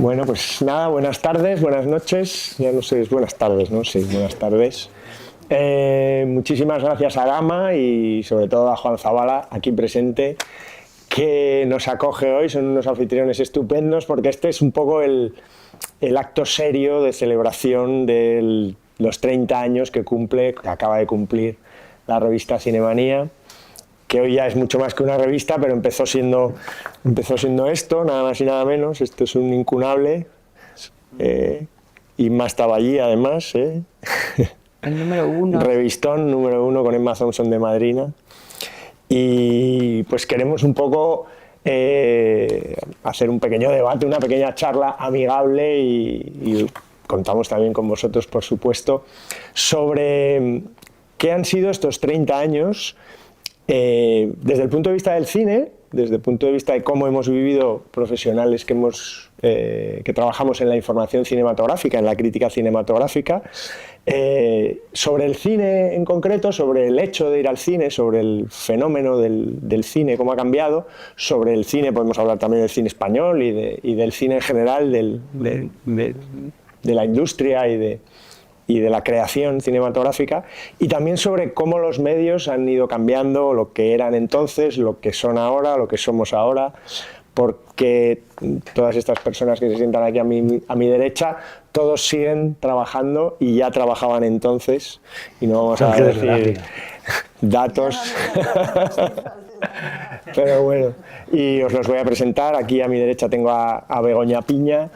Bueno, pues nada, buenas tardes, buenas noches, ya no sé, es buenas tardes, ¿no? Sí, buenas tardes. Muchísimas gracias a Gama y sobre todo a Juan Zabala, aquí presente, que nos acoge hoy. Son unos anfitriones estupendos porque este es un poco el acto serio de celebración de los 30 años que acaba de cumplir la revista Cinemanía, que hoy ya es mucho más que una revista, pero empezó siendo esto, nada más y nada menos. Esto es un incunable. Inma estaba allí, además. El número uno. Revistón número 1 con Emma Thompson de madrina. Y pues queremos un poco hacer un pequeño debate, una pequeña charla amigable y contamos también con vosotros, por supuesto, sobre qué han sido estos 30 años desde el punto de vista del cine, desde el punto de vista de cómo hemos vivido profesionales que trabajamos en la información cinematográfica, en la crítica cinematográfica, sobre el cine en concreto, sobre el hecho de ir al cine, sobre el fenómeno del cine, cómo ha cambiado, sobre el cine, podemos hablar también del cine español y del cine en general, de la industria y de la creación cinematográfica, y también sobre cómo los medios han ido cambiando, lo que eran entonces, lo que son ahora, lo que somos ahora, porque todas estas personas que se sientan aquí a mi derecha, todos siguen trabajando y ya trabajaban entonces, y no vamos a decir datos, pero bueno, y os los voy a presentar. Aquí a mi derecha tengo a Begoña Piña,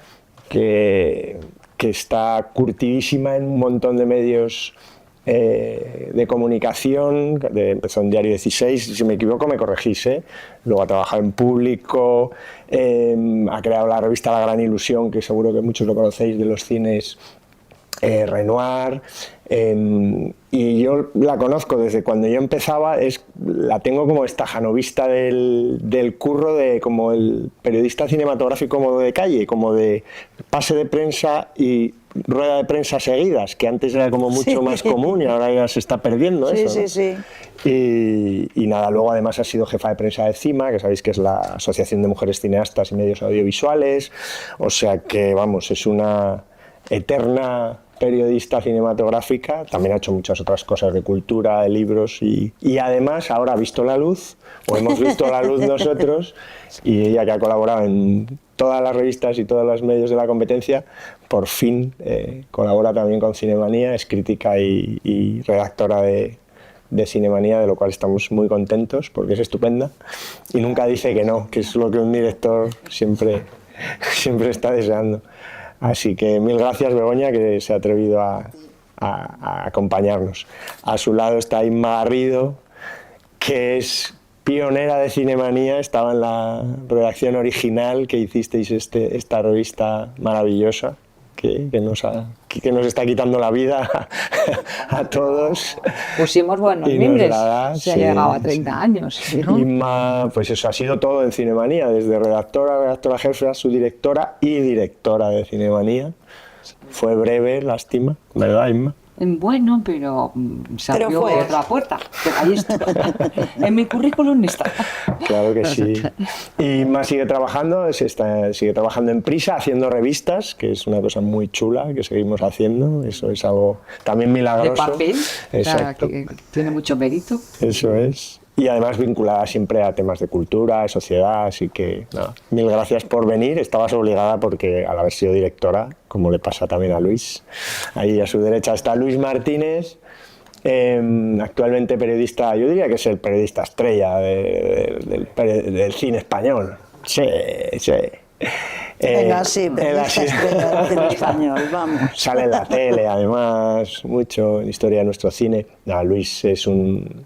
que está curtidísima en un montón de medios de comunicación. Empezó en Diario 16, si me equivoco me corregís, luego ha trabajado en Público, ha creado la revista La Gran Ilusión, que seguro que muchos lo conocéis, de los cines Renoir, y yo la conozco desde cuando yo empezaba. La tengo como estajanovista del curro, de como el periodista cinematográfico, como de calle, como de pase de prensa y rueda de prensa seguidas, que antes era como mucho más común y ahora ya se está perdiendo eso, ¿no? Sí. Y nada, luego además ha sido jefa de prensa de CIMA, que sabéis que es la Asociación de Mujeres Cineastas y Medios Audiovisuales, o sea que vamos, es una eterna periodista cinematográfica. También ha hecho muchas otras cosas de cultura, de libros, y además ahora ha visto la luz, o hemos visto la luz nosotros, y ella, que ha colaborado en todas las revistas y todos los medios de la competencia, por fin colabora también con Cinemanía, es crítica y redactora de Cinemanía, de lo cual estamos muy contentos porque es estupenda y nunca dice que no, que es lo que un director siempre está deseando. Así que mil gracias, Begoña, que se ha atrevido a acompañarnos. A su lado está Inma Garrido, que es pionera de Cinemanía, estaba en la redacción original que hicisteis esta revista maravillosa, que nos está quitando la vida a todos. Pusimos buenos mimbres, se ha llegado a 30 años. ¿Sí? Inma, pues eso ha sido todo en Cinemanía, desde redactora jefe, su directora y directora de Cinemanía. Fue breve, lástima, ¿verdad, Inma? Bueno, pero se abrió otra puerta. Pero ahí está. En mi currículum está. Claro que sí. Y Inma sigue trabajando en Prisa, haciendo revistas, que es una cosa muy chula que seguimos haciendo. Eso es algo también milagroso. De papel. Exacto. Que tiene mucho mérito. Eso es. Y además vinculada siempre a temas de cultura, de sociedad, así que nada, mil gracias por venir. Estabas obligada porque al haber sido directora, como le pasa también a Luis, ahí a su derecha está Luis Martínez, actualmente periodista, yo diría que es el periodista estrella del cine español. Sí. Venga, sí, periodista estrella del cine español, vamos. Sale en la tele, además, mucho en Historia de Nuestro Cine. Luis es un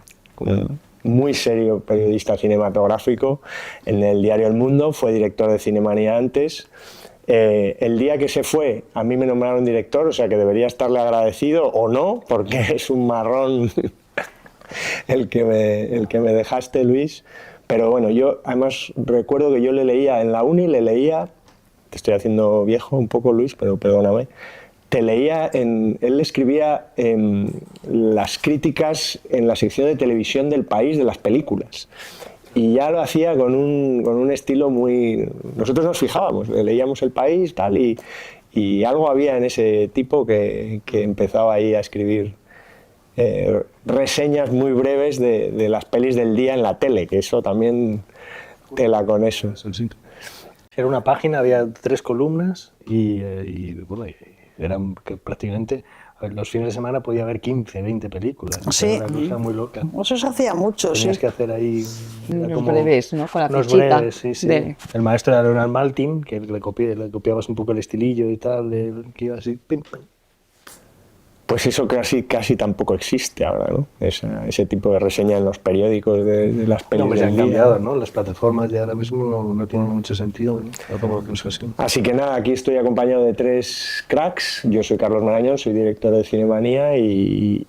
muy serio periodista cinematográfico. En el diario El Mundo fue director de Cinemanía antes. El día que se fue, a mí me nombraron director, o sea que debería estarle agradecido o no, porque es un marrón el que me dejaste, Luis. Pero bueno, yo además recuerdo que yo le leía en la uni, te estoy haciendo viejo un poco, Luis, pero perdóname. Él escribía las críticas en la sección de televisión del País de las películas. y ya lo hacía con un estilo muy... Nosotros nos fijábamos, leíamos El País, tal, y algo había en ese tipo que empezaba ahí a escribir reseñas muy breves de las pelis del día en la tele, que eso también tela con eso. Era una página, había 3 columnas y bueno, eran prácticamente... Los fines de semana podía haber 15, 20 películas. Sí. Era una cosa muy loca. Eso se hacía mucho, Tenías sí. que hacer ahí... Unos breves, ¿no? Con la unos fichita. breves, sí, sí. El maestro era Leonard Maltin, que le copiabas un poco el estilillo y tal, que iba así... Pim, pim. Pues eso casi tampoco existe ahora, ¿no? Ese tipo de reseña en los periódicos de las pelis No, se del han día. cambiado, ¿no? Las plataformas ya ahora mismo no tienen mucho sentido, ¿no? Tampoco que es así. Así que nada, aquí estoy acompañado de 3 cracks. Yo soy Carlos Marañón, soy director de Cinemanía y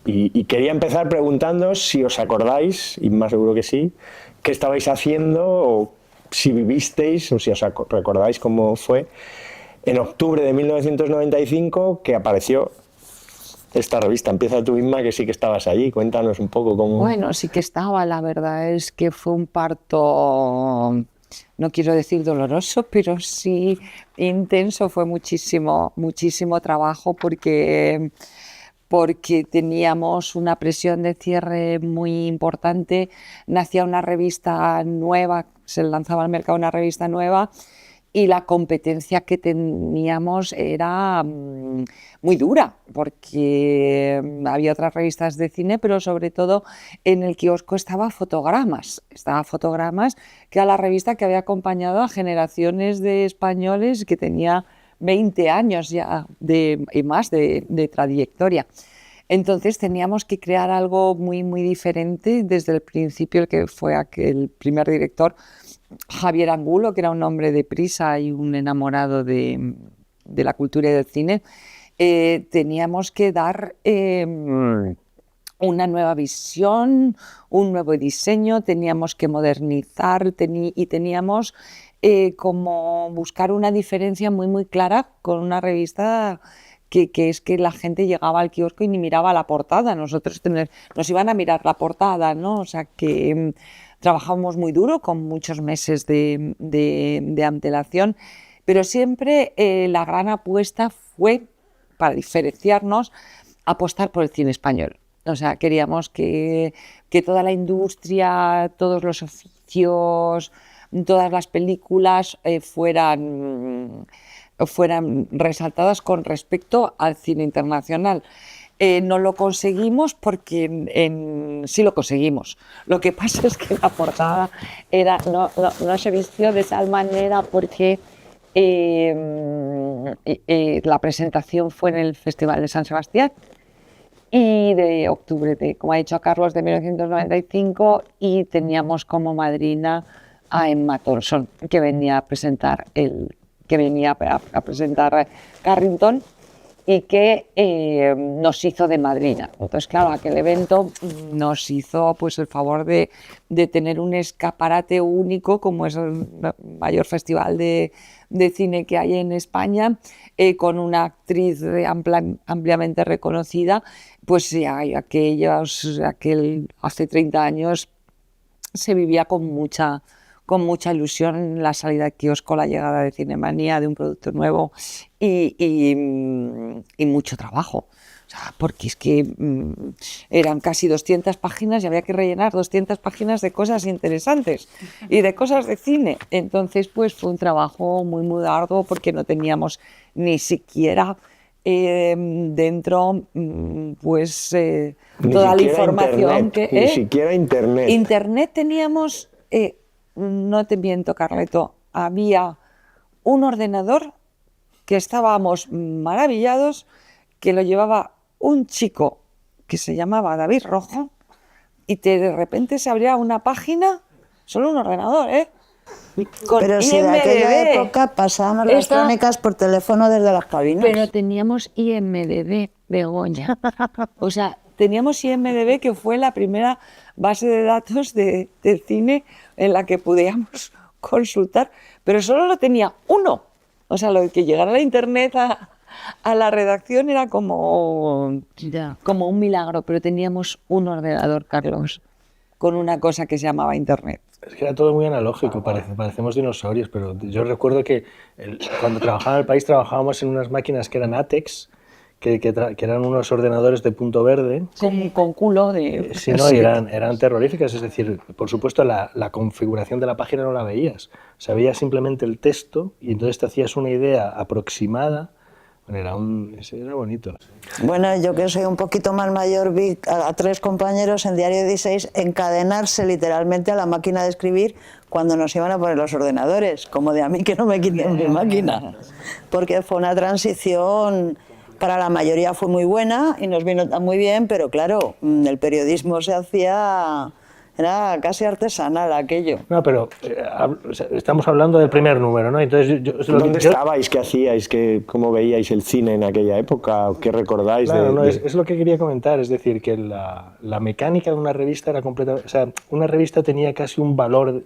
quería empezar preguntándoos si os acordáis, y más seguro que sí, qué estabais haciendo o si vivisteis o si os recordáis cómo fue en octubre de 1995 que apareció esta revista. Empieza tú, Inma, que sí que estabas allí. Cuéntanos un poco cómo... Bueno, sí que estaba, la verdad es que fue un parto, no quiero decir doloroso, pero sí intenso, fue muchísimo trabajo porque teníamos una presión de cierre muy importante, nacía una revista nueva, se lanzaba al mercado una revista nueva, y la competencia que teníamos era muy dura, porque había otras revistas de cine, pero sobre todo en el kiosco estaba Fotogramas, que era la revista que había acompañado a generaciones de españoles que tenía 20 años ya y más de trayectoria. Entonces teníamos que crear algo muy, muy diferente desde el principio, el que fue aquel primer director, Javier Angulo, que era un hombre de prisa y un enamorado de la cultura y del cine. Teníamos que dar una nueva visión, un nuevo diseño, teníamos que modernizar y teníamos como buscar una diferencia muy, muy clara con una revista que es que la gente llegaba al kiosco y ni miraba la portada. Nosotros nos iban a mirar la portada, ¿no? O sea que trabajamos muy duro, con muchos meses de antelación, pero siempre la gran apuesta fue, para diferenciarnos, apostar por el cine español. O sea, queríamos que toda la industria, todos los oficios, todas las películas fueran resaltadas con respecto al cine internacional. No lo conseguimos porque sí lo conseguimos. Lo que pasa es que la portada no se vistió de tal manera porque la presentación fue en el Festival de San Sebastián y de octubre, como ha dicho Carlos, de 1995, y teníamos como madrina a Emma Thompson, que venía a presentar Carrington, y que nos hizo de madrina. Entonces, claro, aquel evento nos hizo pues el favor de tener un escaparate único, como es el mayor festival de cine que hay en España, con una actriz ampliamente reconocida. Pues hace 30 años se vivía con mucha ilusión la salida de kiosco, la llegada de Cinemanía, de un producto nuevo y mucho trabajo. O sea, porque es que eran casi 200 páginas y había que rellenar 200 páginas de cosas interesantes y de cosas de cine. Entonces, pues fue un trabajo muy, muy arduo porque no teníamos ni siquiera dentro toda la información ni siquiera internet. Internet teníamos... no te miento, Carleto, había un ordenador que estábamos maravillados, que lo llevaba un chico que se llamaba David Rojo, y de repente se abría una página, solo un ordenador, con pero si de aquella época pasábamos las crónicas por teléfono desde las cabinas. Pero teníamos IMDb, Begoña. O sea, teníamos IMDb, que fue la primera base de datos de cine en la que podíamos consultar, pero solo lo tenía uno. O sea, lo de que llegara la internet a la redacción era como un milagro, pero teníamos un ordenador, Carlos, con una cosa que se llamaba internet. Es que era todo muy analógico, parecemos dinosaurios, pero yo recuerdo que cuando trabajaba en El País trabajábamos en unas máquinas que eran ATEX, que eran unos ordenadores de punto verde. Con culo de... Sí, no, y eran terroríficas, es decir, por supuesto la configuración de la página no la veías, o sea, veías simplemente el texto y entonces te hacías una idea aproximada. Bueno, era bonito. Bueno, yo que soy un poquito más mayor, vi a 3 compañeros en Diario 16 encadenarse literalmente a la máquina de escribir cuando nos iban a poner los ordenadores, como de a mí que no me quiten mi máquina, porque fue una transición, para la mayoría fue muy buena y nos vino muy bien, pero claro, el periodismo se hacía... Era casi artesanal aquello. No, pero estamos hablando del primer número, ¿no? Entonces, ¿Dónde estabais? ¿Qué hacíais? ¿Cómo veíais el cine en aquella época? ¿Qué recordáis? Claro, es lo que quería comentar, es decir, que la mecánica de una revista era completamente... O sea, una revista tenía casi un valor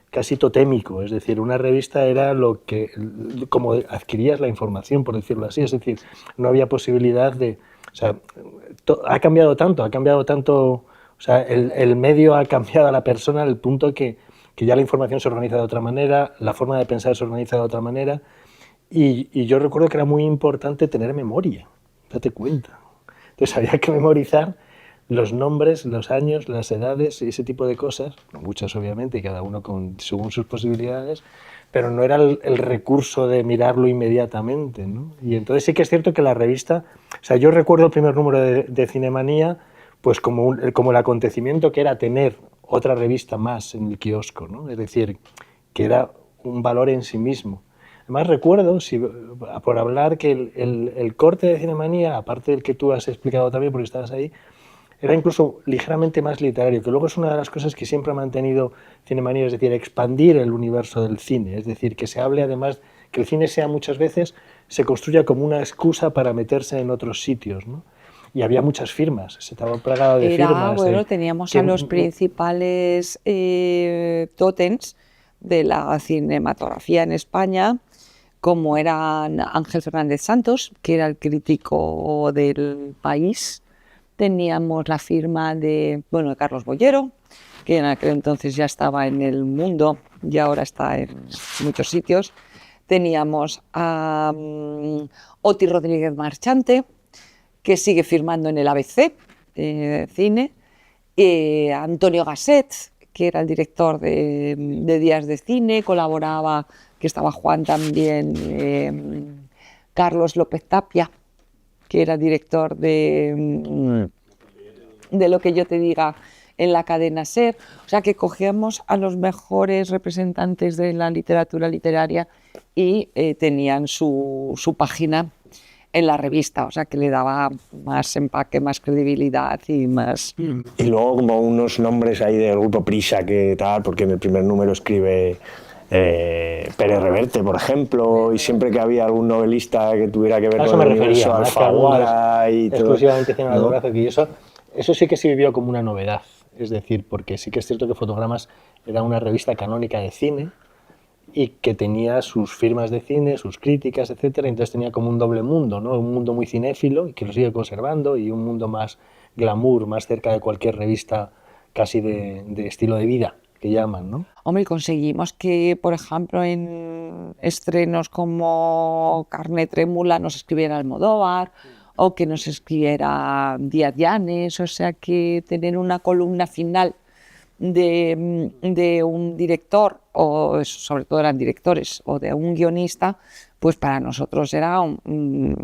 casi totémico, es decir, una revista era como adquirías la información, por decirlo así, es decir, no había posibilidad de... O sea, ha cambiado tanto... O sea, el medio ha cambiado a la persona al punto que ya la información se organiza de otra manera, la forma de pensar se organiza de otra manera, y yo recuerdo que era muy importante tener memoria, date cuenta. Entonces había que memorizar los nombres, los años, las edades y ese tipo de cosas, no muchas obviamente, y cada uno según sus posibilidades, pero no era el recurso de mirarlo inmediatamente, ¿no? Y entonces sí que es cierto que la revista, o sea, yo recuerdo el primer número de Cinemanía, pues como el acontecimiento que era tener otra revista más en el kiosco, ¿no? Es decir, que era un valor en sí mismo. Además recuerdo, por hablar, que el corte de Cinemanía, aparte del que tú has explicado también porque estabas ahí, era incluso ligeramente más literario, que luego es una de las cosas que siempre ha mantenido Cinemanía, es decir, expandir el universo del cine, es decir, que se hable además, que el cine sea muchas veces, se construya como una excusa para meterse en otros sitios, ¿no? Y había muchas firmas, se estaba plagado de firmas. Bueno, teníamos a los principales tótems de la cinematografía en España, como eran Ángel Fernández Santos, que era el crítico del País. Teníamos la firma de Carlos Bollero, que en aquel entonces ya estaba en El Mundo y ahora está en muchos sitios. Teníamos a Oti Rodríguez Marchante, que sigue firmando en el ABC cine, Antonio Gasset, que era el director de Días de Cine, colaboraba, que estaba Juan también, Carlos López Tapia, que era director de Lo que yo te diga en la cadena SER, o sea que cogíamos a los mejores representantes de la literatura literaria y tenían su página en la revista, o sea que le daba más empaque, más credibilidad y más... Y luego como unos nombres ahí del grupo Prisa que tal, porque en el primer número escribe Pérez Reverte, por ejemplo, y siempre que había algún novelista que tuviera que ver con el universo Alfaguara y todo, exclusivamente cinematográfico, ¿no? Y eso sí que se vivió como una novedad, es decir, porque sí que es cierto que Fotogramas era una revista canónica de cine y que tenía sus firmas de cine, sus críticas, etcétera, entonces tenía como un doble mundo, ¿no? Un mundo muy cinéfilo y que lo sigue conservando, y un mundo más glamour, más cerca de cualquier revista casi de estilo de vida, que llaman, ¿no? Hombre, conseguimos que, por ejemplo, en estrenos como Carne Trémula nos escribiera Almodóvar, o que nos escribiera Díaz Llanes, o sea que tener una columna final de un director, o sobre todo eran directores, o de un guionista, pues para nosotros era un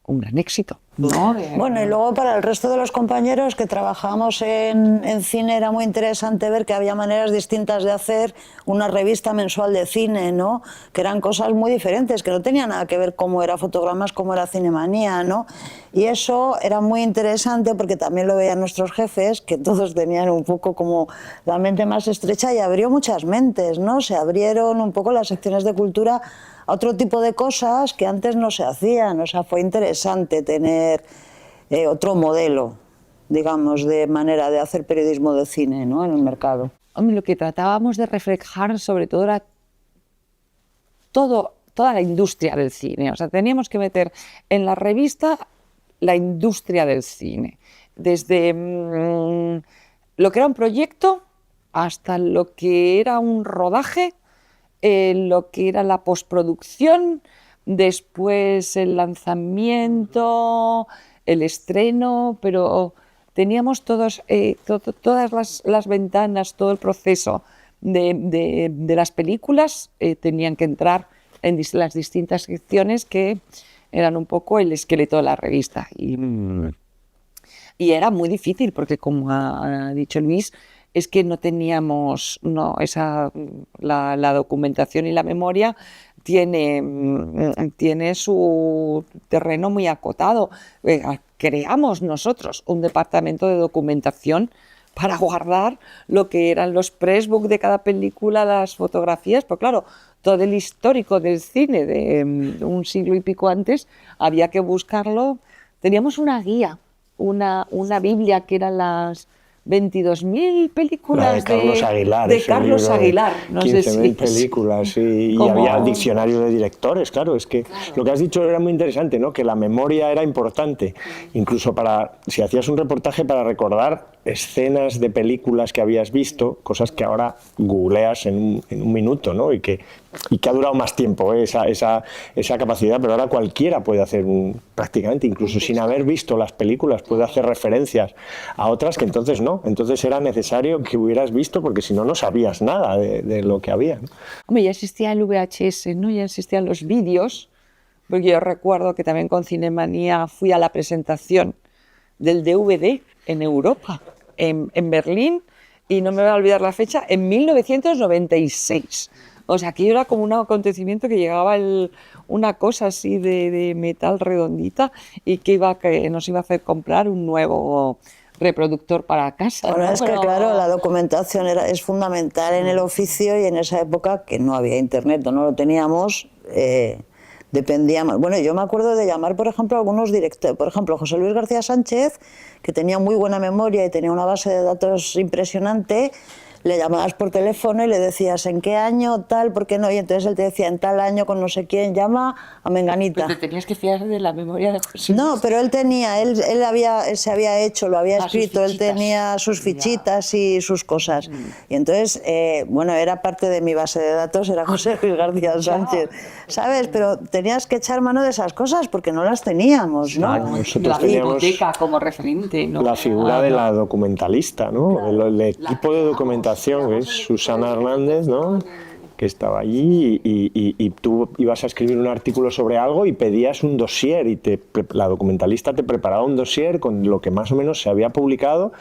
gran éxito, ¿no? Bueno, y luego para el resto de los compañeros que trabajábamos en cine era muy interesante ver que había maneras distintas de hacer una revista mensual de cine, ¿no? Que eran cosas muy diferentes, que no tenían nada que ver cómo era Fotogramas, cómo era Cinemanía, ¿no? Y eso era muy interesante porque también lo veían nuestros jefes, que todos tenían un poco como la mente más estrecha, y abrió muchas mentes, ¿no? Se abrieron un poco las secciones de cultura a otro tipo de cosas que antes no se hacían. O sea, fue interesante tener otro modelo, digamos, de manera de hacer periodismo de cine, ¿no? En el mercado. Hombre, lo que tratábamos de reflejar sobre todo era toda la industria del cine. O sea, teníamos que meter en la revista la industria del cine, desde lo que era un proyecto hasta lo que era un rodaje, lo que era la postproducción, después el lanzamiento, el estreno, pero teníamos todas las ventanas, todo el proceso de las películas tenían que entrar en las distintas secciones que eran un poco el esqueleto de la revista. Y era muy difícil porque, como ha dicho Luis, es que no teníamos la documentación y la memoria tiene su terreno muy acotado. Creamos nosotros un departamento de documentación para guardar lo que eran los pressbook de cada película, las fotografías, pues claro, todo el histórico del cine de un siglo y pico antes había que buscarlo. Teníamos una guía, una Biblia que eran las 22.000 películas de Carlos Aguilar. No 15.000 películas y había diccionario de directores, claro. Es que lo que has dicho era muy interesante, ¿no? Que la memoria era importante, incluso si hacías un reportaje para recordar escenas de películas que habías visto, cosas que ahora googleas en un minuto, ¿no? Y que ha durado más tiempo, esa capacidad, pero ahora cualquiera puede hacer prácticamente, incluso sin haber visto las películas, puede hacer referencias a otras que entonces no. Entonces era necesario que hubieras visto, porque si no, no sabías nada de lo que había, ¿no? Hombre, ya existía el VHS, ¿no? Ya existían los vídeos, porque yo recuerdo que también con Cinemanía fui a la presentación del DVD en Europa, en Berlín, y no me voy a olvidar la fecha, en 1996. O sea, aquello era como un acontecimiento que llegaba una cosa así de metal redondita y que nos iba a hacer comprar un nuevo reproductor para casa. Bueno, ¿no? es que claro, la documentación es fundamental en el oficio, y en esa época que no había internet, no lo teníamos, dependíamos. Bueno, yo me acuerdo de llamar, por ejemplo, a algunos directores, por ejemplo, José Luis García Sánchez, que tenía muy buena memoria y tenía una base de datos impresionante. Le llamabas por teléfono y le decías en qué año, tal, por qué no, y entonces él te decía en tal año con no sé quién, llama a Menganita. Pero te tenías que fiar de la memoria de José Luis. No, pero él se había hecho, lo había escrito, él tenía sus fichitas y sus cosas. Y entonces, bueno, era parte de mi base de datos, era José Luis García Sánchez, ¿sabes? Pero tenías que echar mano de esas cosas porque no las teníamos, ¿no? La biblioteca como referente, ¿no? La figura de la documentalista, ¿no? Claro. El equipo de documentación, que es Susana Hernández, ¿no? Que estaba allí y tú ibas a escribir un artículo sobre algo y pedías un dossier y la documentalista te preparaba un dossier con lo que más o menos se había publicado,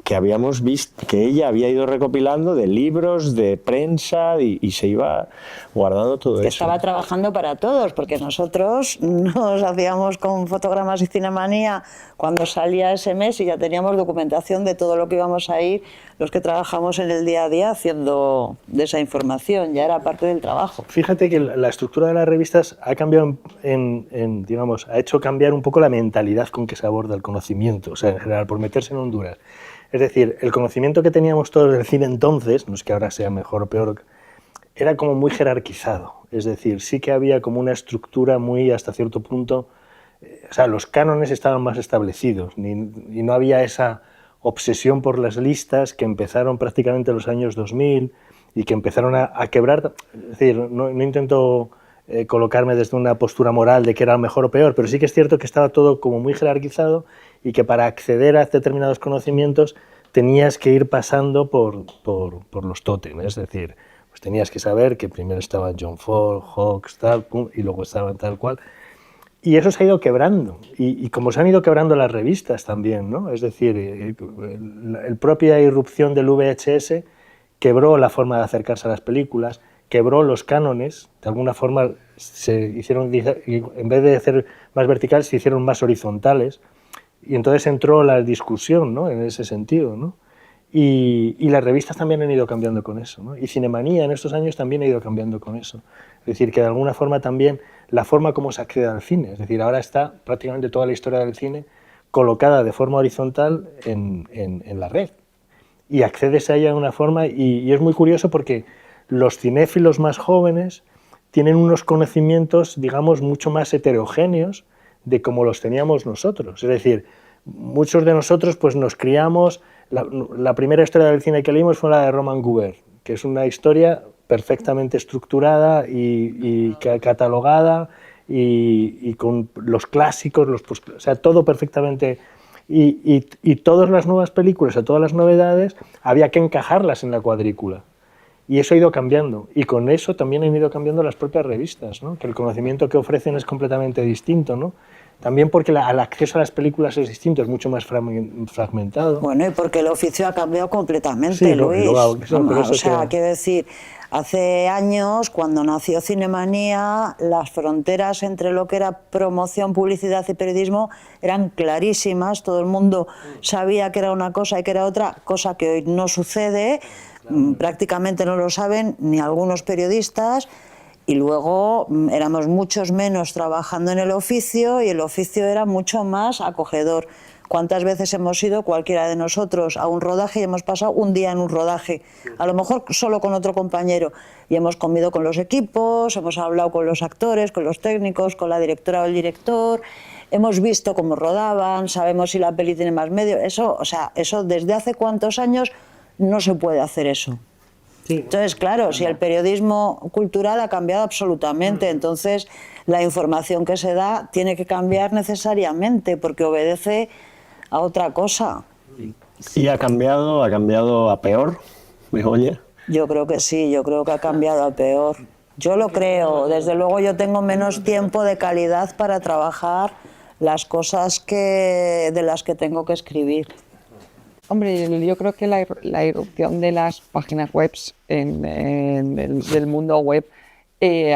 que habíamos visto, que ella había ido recopilando de libros, de prensa, y se iba guardando todo eso. Estaba trabajando para todos, porque nosotros nos hacíamos con Fotogramas y Cinemanía cuando salía ese mes y ya teníamos documentación de todo lo que íbamos a ir, los que trabajamos en el día a día haciendo de esa información, ya era parte del trabajo. Fíjate que la estructura de las revistas ha cambiado digamos, ha hecho cambiar un poco la mentalidad con que se aborda el conocimiento, o sea, en general, por meterse en Honduras. Es decir, el conocimiento que teníamos todos del cine entonces, no es que ahora sea mejor o peor, era como muy jerarquizado. Es decir, sí que había como una estructura muy, hasta cierto punto, o sea, los cánones estaban más establecidos y no había esa obsesión por las listas que empezaron prácticamente en los años 2000 y que empezaron a quebrar. Es decir, no intento colocarme desde una postura moral de que era mejor o peor, pero sí que es cierto que estaba todo como muy jerarquizado y que para acceder a determinados conocimientos tenías que ir pasando por los tótems, es decir, pues tenías que saber que primero estaba John Ford, Hawks, tal, pum, y luego estaban tal cual. Y eso se ha ido quebrando, y como se han ido quebrando las revistas también, ¿no? Es decir, la propia irrupción del VHS quebró la forma de acercarse a las películas, quebró los cánones, de alguna forma se hicieron, en vez de ser más verticales, se hicieron más horizontales, y entonces entró la discusión, ¿no? En ese sentido, ¿no? Y las revistas también han ido cambiando con eso, ¿no? Y Cinemanía en estos años también ha ido cambiando con eso. Es decir, que de alguna forma también la forma como se accede al cine, es decir, ahora está prácticamente toda la historia del cine colocada de forma horizontal en la red. Y accedes a ella de una forma, y es muy curioso porque los cinéfilos más jóvenes tienen unos conocimientos, digamos, mucho más heterogéneos de como los teníamos nosotros. Es decir, muchos de nosotros pues nos criamos la primera historia del cine que leímos fue la de Roman Gubert, que es una historia perfectamente estructurada y catalogada y con los clásicos, o sea, todo perfectamente. Y todas las nuevas películas o todas las novedades había que encajarlas en la cuadrícula. Y eso ha ido cambiando. Y con eso también han ido cambiando las propias revistas, ¿no? Que el conocimiento que ofrecen es completamente distinto, ¿no? También porque el acceso a las películas es distinto, es mucho más fragmentado. Bueno, y porque el oficio ha cambiado completamente, Sí, Luis. pero O sea, quiero decir, hace años, cuando nació Cinemanía, las fronteras entre lo que era promoción, publicidad y periodismo eran clarísimas. Todo el mundo sabía que era una cosa y que era otra, cosa que hoy no sucede. Prácticamente no lo saben ni algunos periodistas. Y luego éramos muchos menos trabajando en el oficio y el oficio era mucho más acogedor. ¿Cuántas veces hemos ido, cualquiera de nosotros, a un rodaje y hemos pasado un día en un rodaje? A lo mejor solo con otro compañero. Y hemos comido con los equipos, hemos hablado con los actores, con los técnicos, con la directora o el director. Hemos visto cómo rodaban, sabemos si la peli tiene más medio. Eso, o sea, eso desde hace cuántos años no se puede hacer eso. Entonces, claro, si el periodismo cultural ha cambiado absolutamente, entonces la información que se da tiene que cambiar necesariamente porque obedece a otra cosa. ¿Y ha cambiado a peor, Begoña? Yo creo que sí, yo creo que ha cambiado a peor. Yo lo creo, desde luego yo tengo menos tiempo de calidad para trabajar las cosas de las que tengo que escribir. Hombre, yo creo que la irrupción de las páginas web del mundo web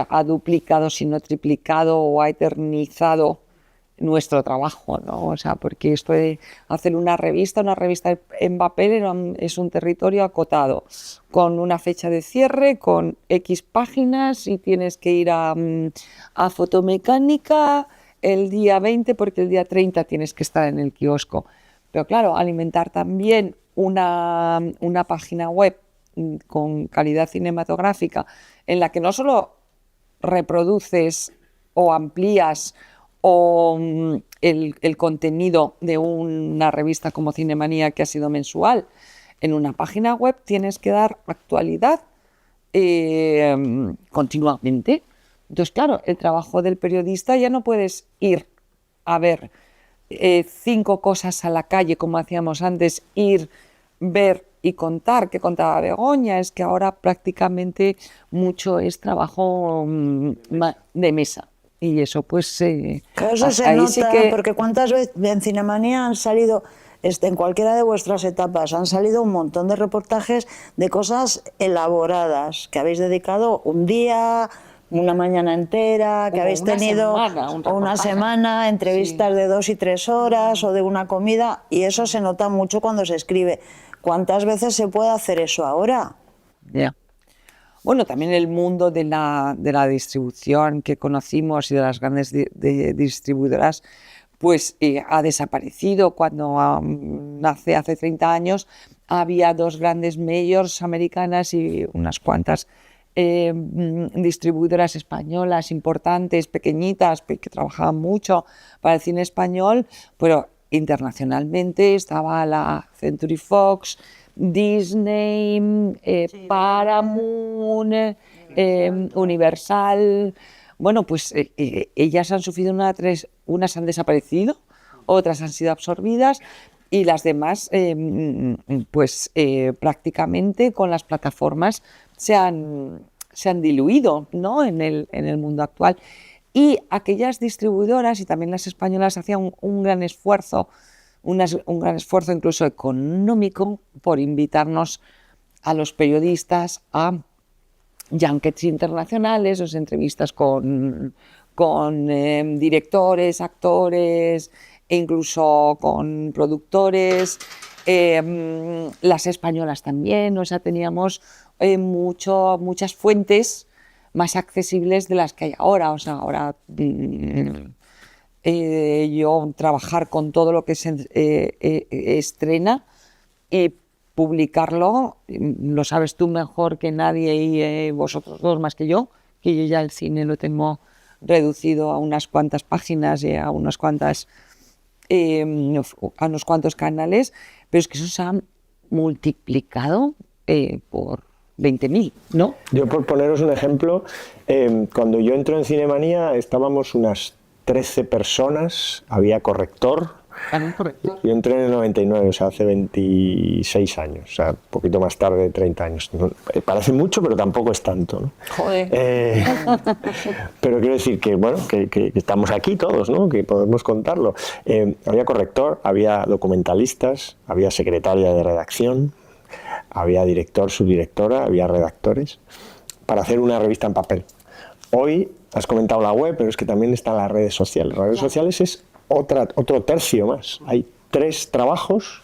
ha duplicado, si no triplicado, o ha eternizado nuestro trabajo, ¿no? O sea, porque esto de hacer una revista en papel es un territorio acotado, con una fecha de cierre, con X páginas y tienes que ir a fotomecánica el día 20 porque el día 30 tienes que estar en el kiosco. Pero claro, alimentar también una página web con calidad cinematográfica en la que no solo reproduces o amplías el contenido de una revista como Cinemanía que ha sido mensual, en una página web tienes que dar actualidad continuamente. Entonces, claro, el trabajo del periodista ya no puedes ir a ver 5 cosas a la calle como hacíamos antes, ir, ver y contar, que contaba Begoña, es que ahora prácticamente mucho es trabajo de mesa. Y eso pues... Claro, eso se nota, sí que... porque cuántas veces en Cinemanía han salido, en cualquiera de vuestras etapas, han salido un montón de reportajes de cosas elaboradas, que habéis dedicado un día, una mañana entera, que habéis tenido una semana, entrevistas de 2 y 3 horas o de una comida, y eso se nota mucho cuando se escribe. ¿Cuántas veces se puede hacer eso ahora? Ya. Bueno, también el mundo de la distribución que conocimos y de las grandes distribuidoras, pues ha desaparecido. Cuando hace 30 años había 2 grandes majors americanas y unas cuantas distribuidoras españolas importantes, pequeñitas, que trabajaban mucho para el cine español, pero internacionalmente estaba la Century Fox, Disney, Paramount, Universal. Bueno, pues ellas han sufrido unas han desaparecido, otras han sido absorbidas y las demás, prácticamente con las plataformas se han diluido, ¿no? en el mundo actual. Y aquellas distribuidoras y también las españolas hacían un gran esfuerzo, un gran esfuerzo incluso económico por invitarnos a los periodistas a junkets internacionales, o entrevistas con directores, actores e incluso con productores. Las españolas también, o sea, teníamos muchas fuentes más accesibles de las que hay ahora. O sea, ahora yo trabajar con todo lo que se estrena y publicarlo, lo sabes tú mejor que nadie y vosotros dos más que yo ya el cine lo tengo reducido a unas cuantas páginas y a unos cuantos canales, pero es que eso multiplicado por 20.000, ¿no? Yo, por poneros un ejemplo, cuando yo entro en Cinemanía estábamos unas 13 personas, había corrector. Yo entré en el 99, o sea, hace 26 años, o sea, un poquito más tarde, 30 años. Parece mucho, pero tampoco es tanto, ¿no? Joder. Pero quiero decir que, bueno, que estamos aquí todos, ¿no? Que podemos contarlo. Había corrector, había documentalistas, había secretaria de redacción, había director, subdirectora, había redactores, para hacer una revista en papel. Hoy has comentado la web, pero es que también están las redes sociales. Las redes sociales es otro tercio más. Hay 3 trabajos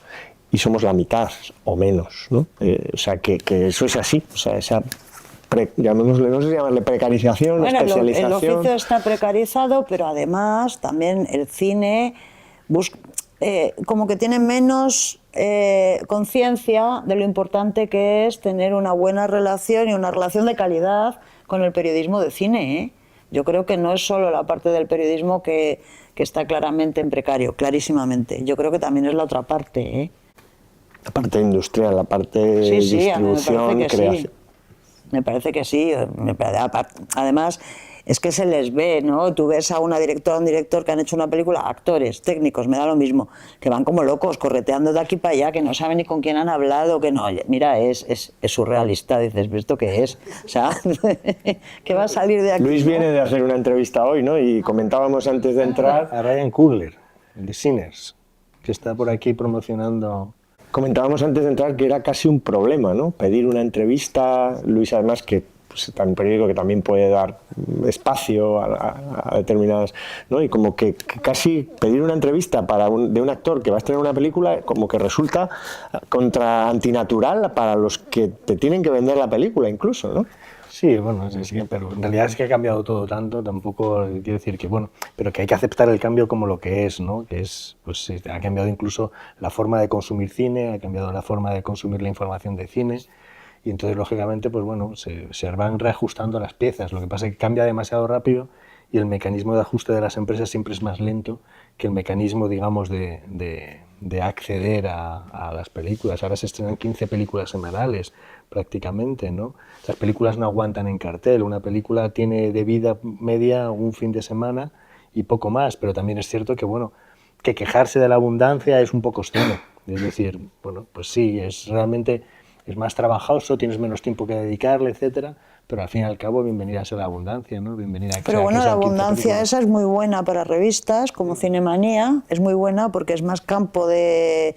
y somos la mitad o menos, ¿no? O sea, que eso es así. O sea, esa llamémosle, no sé si llamarle precarización, bueno, especialización. El oficio está precarizado, pero además también el cine como que tiene menos conciencia de lo importante que es tener una buena relación y una relación de calidad con el periodismo de cine, ¿eh? Yo creo que no es solo la parte del periodismo que está claramente en precario, clarísimamente. Yo creo que también es la otra parte, ¿eh? La parte industrial, la parte de distribución, creación. Me parece que sí. Además, es que se les ve, ¿no? Tú ves a una directora o un director que han hecho una película, actores, técnicos, me da lo mismo, que van como locos, correteando de aquí para allá, que no saben ni con quién han hablado, que no, mira, es surrealista, dices, ¿esto qué es? O sea, ¿qué va a salir de aquí? Luis viene de hacer una entrevista hoy, ¿no? Y comentábamos antes de entrar... A Ryan Coogler, el de Sinners, que está por aquí promocionando... Comentábamos antes de entrar que era casi un problema, ¿no? Pedir una entrevista, Luis además que pues, está en un periódico que también puede dar espacio a determinadas, ¿no? Y como que casi pedir una entrevista de un actor que va a estrenar una película como que resulta antinatural para los que te tienen que vender la película incluso, ¿no? Sí, bueno, sí, pero en realidad es que ha cambiado todo tanto, tampoco quiero decir que, bueno, pero que hay que aceptar el cambio como lo que es, ¿no? Que es, pues ha cambiado incluso la forma de consumir cine, ha cambiado la forma de consumir la información de cine, y entonces, lógicamente, pues bueno, se van reajustando las piezas. Lo que pasa es que cambia demasiado rápido y el mecanismo de ajuste de las empresas siempre es más lento que el mecanismo, digamos, de acceder a las películas. Ahora se estrenan 15 películas semanales, prácticamente, ¿no? Las películas no aguantan en cartel. Una película tiene de vida media un fin de semana y poco más, pero también es cierto que, bueno, que quejarse de la abundancia es un poco obsceno. Es decir, bueno, pues sí, realmente es más trabajoso, tienes menos tiempo que dedicarle, etcétera, pero al fin y al cabo, bienvenida sea la abundancia, ¿no? Bienvenida a que pero bueno, la 15 abundancia películas. esa es muy buena para revistas como Cinemanía, es muy buena porque es más campo de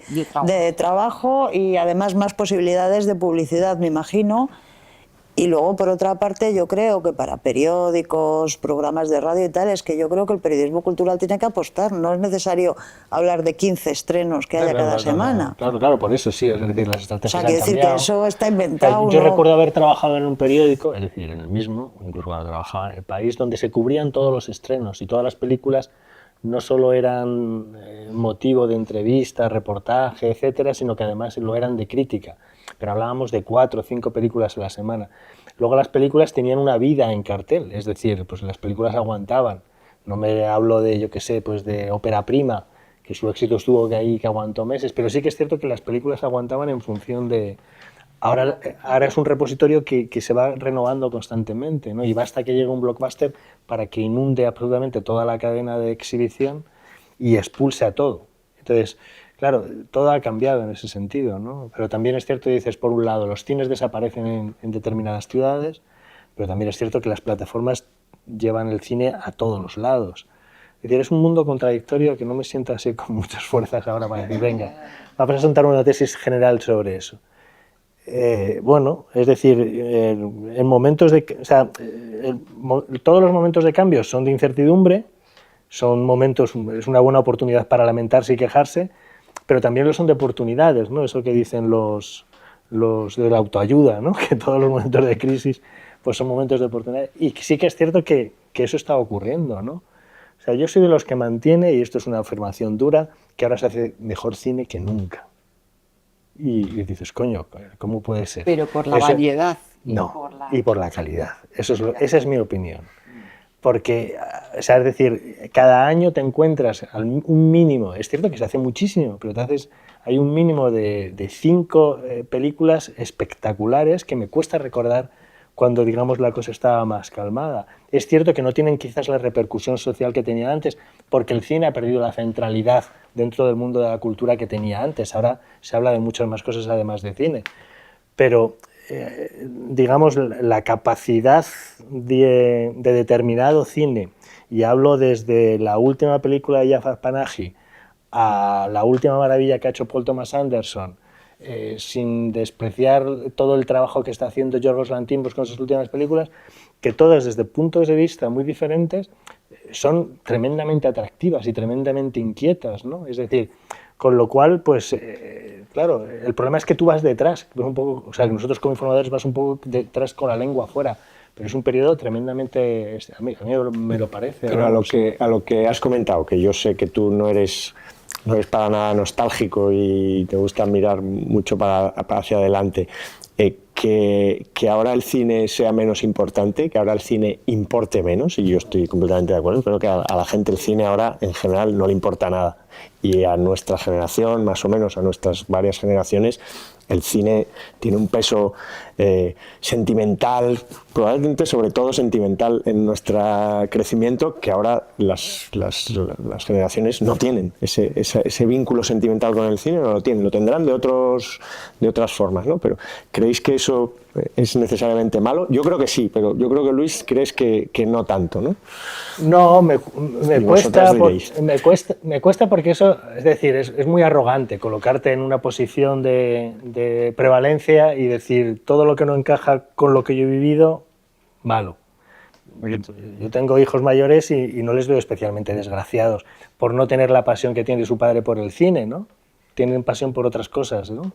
trabajo y además más posibilidades de publicidad, me imagino. Y luego, por otra parte, yo creo que para periódicos, programas de radio y tal, es que yo creo que el periodismo cultural tiene que apostar. No es necesario hablar de 15 estrenos que haya cada semana. Claro, por eso sí, es decir, las O estrategias sea, han quiere decir cambiado. que eso está inventado. Yo ¿no? recuerdo haber trabajado en un periódico, es decir, en el mismo, incluso cuando trabajaba en El País, donde se cubrían todos los estrenos y todas las películas no solo eran motivo de entrevista, reportaje, etcétera, sino que además lo eran de crítica. Pero hablábamos de 4 o 5 películas a la semana. Luego las películas tenían una vida en cartel, es decir, pues las películas aguantaban. No me hablo de, yo qué sé, pues de Ópera Prima, que su éxito estuvo que aguantó meses, pero sí que es cierto que las películas aguantaban en función de... Ahora es un repositorio que se va renovando constantemente, ¿no? Y basta que llegue un blockbuster para que inunde absolutamente toda la cadena de exhibición y expulse a todo. Entonces, claro, todo ha cambiado en ese sentido, ¿no? Pero también es cierto, dices, por un lado, los cines desaparecen en determinadas ciudades, pero también es cierto que las plataformas llevan el cine a todos los lados. Es decir, es un mundo contradictorio que no me siento así con muchas fuerzas ahora para decir, venga, vamos a presentar una tesis general sobre eso. Bueno, es decir, en momentos de... O sea, todos los momentos de cambio son de incertidumbre, son momentos, es una buena oportunidad para lamentarse y quejarse, pero también lo son de oportunidades, ¿no? Eso que dicen los de la autoayuda, ¿no? Que todos los momentos de crisis pues son momentos de oportunidad. Y sí que es cierto que eso está ocurriendo, ¿no? O sea, yo soy de los que mantiene, y esto es una afirmación dura, que ahora se hace mejor cine que nunca. Y dices, coño, ¿cómo puede ser? Pero por la variedad. No, y por la calidad. Esa es mi opinión. porque, o sea, es decir, cada año te encuentras un mínimo, es cierto que se hace muchísimo, pero hay un mínimo de 5 películas espectaculares que me cuesta recordar cuando, digamos, la cosa estaba más calmada. Es cierto que no tienen quizás la repercusión social que tenía antes, porque el cine ha perdido la centralidad dentro del mundo de la cultura que tenía antes. Ahora se habla de muchas más cosas además de cine. Pero, digamos, la capacidad de determinado cine, y hablo desde la última película de Jafar Panahi a la última maravilla que ha hecho Paul Thomas Anderson, sin despreciar todo el trabajo que está haciendo Yorgos Lanthimos con sus últimas películas, que todas desde puntos de vista muy diferentes son tremendamente atractivas y tremendamente inquietas, ¿no? Es decir, con lo cual, pues, claro, el problema es que tú vas detrás, un poco, o sea, que nosotros como informadores vas un poco detrás con la lengua afuera, pero es un periodo tremendamente, a mí me lo parece. Pero a lo que has comentado, que yo sé que tú no eres para nada nostálgico y te gusta mirar mucho para hacia adelante, que ahora el cine sea menos importante, que ahora el cine importe menos, y yo estoy completamente de acuerdo. Creo que a la gente el cine ahora en general no le importa nada, y a nuestra generación, más o menos a nuestras varias generaciones, el cine tiene un peso sentimental, probablemente sobre todo sentimental en nuestro crecimiento, que ahora las generaciones no tienen. Ese vínculo sentimental con el cine no lo tienen, lo tendrán de otras formas, ¿no? Pero ¿creéis que eso es necesariamente malo? Yo creo que sí, pero yo creo que Luis crees que no tanto, ¿no? No, me cuesta porque eso, es decir, es muy arrogante colocarte en una posición de prevalencia y decir todo lo que no encaja con lo que yo he vivido, malo. Yo tengo hijos mayores y no les veo especialmente desgraciados por no tener la pasión que tiene su padre por el cine, ¿no? Tienen pasión por otras cosas, ¿no?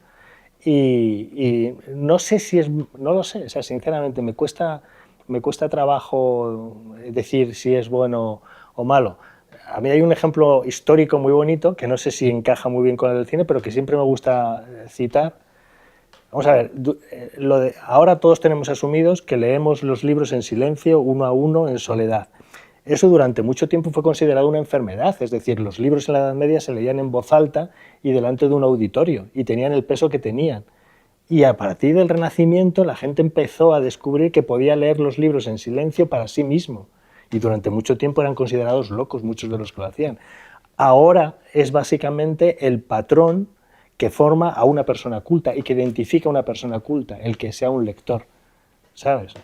Y no sé si es, no lo sé, o sea, sinceramente me cuesta trabajo decir si es bueno o malo. A mí hay un ejemplo histórico muy bonito que no sé si encaja muy bien con el del cine, pero que siempre me gusta citar. Vamos a ver, ahora todos tenemos asumidos que leemos los libros en silencio, uno a uno, en soledad. Eso durante mucho tiempo fue considerado una enfermedad, es decir, los libros en la Edad Media se leían en voz alta y delante de un auditorio, y tenían el peso que tenían. Y a partir del Renacimiento la gente empezó a descubrir que podía leer los libros en silencio para sí mismo, y durante mucho tiempo eran considerados locos muchos de los que lo hacían. Ahora es básicamente el patrón que forma a una persona culta y que identifica a una persona culta, el que sea un lector, ¿sabes?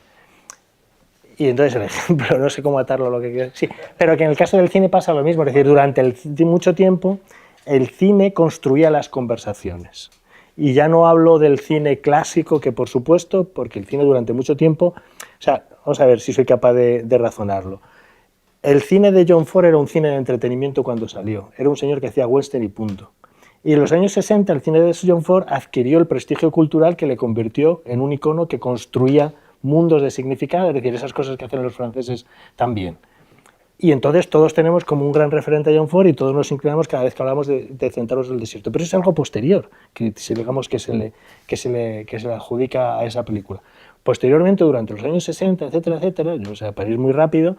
Y entonces el ejemplo, no sé cómo atarlo a lo que quiero. Sí, pero que en el caso del cine pasa lo mismo, es decir, durante mucho tiempo el cine construía las conversaciones. Y ya no hablo del cine clásico, que por supuesto, porque el cine durante mucho tiempo, o sea, vamos a ver si soy capaz de razonarlo. El cine de John Ford era un cine de entretenimiento cuando salió, era un señor que hacía western y punto. Y en los años 60 el cine de John Ford adquirió el prestigio cultural que le convirtió en un icono que construía mundos de significado, es decir, esas cosas que hacen los franceses también. Y entonces todos tenemos como un gran referente a John Ford y todos nos inclinamos cada vez que hablamos de Centauros del Desierto. Pero eso es algo posterior, que digamos que se le adjudica a esa película. Posteriormente, durante los años 60, etcétera, etcétera, o sea, para ir muy rápido,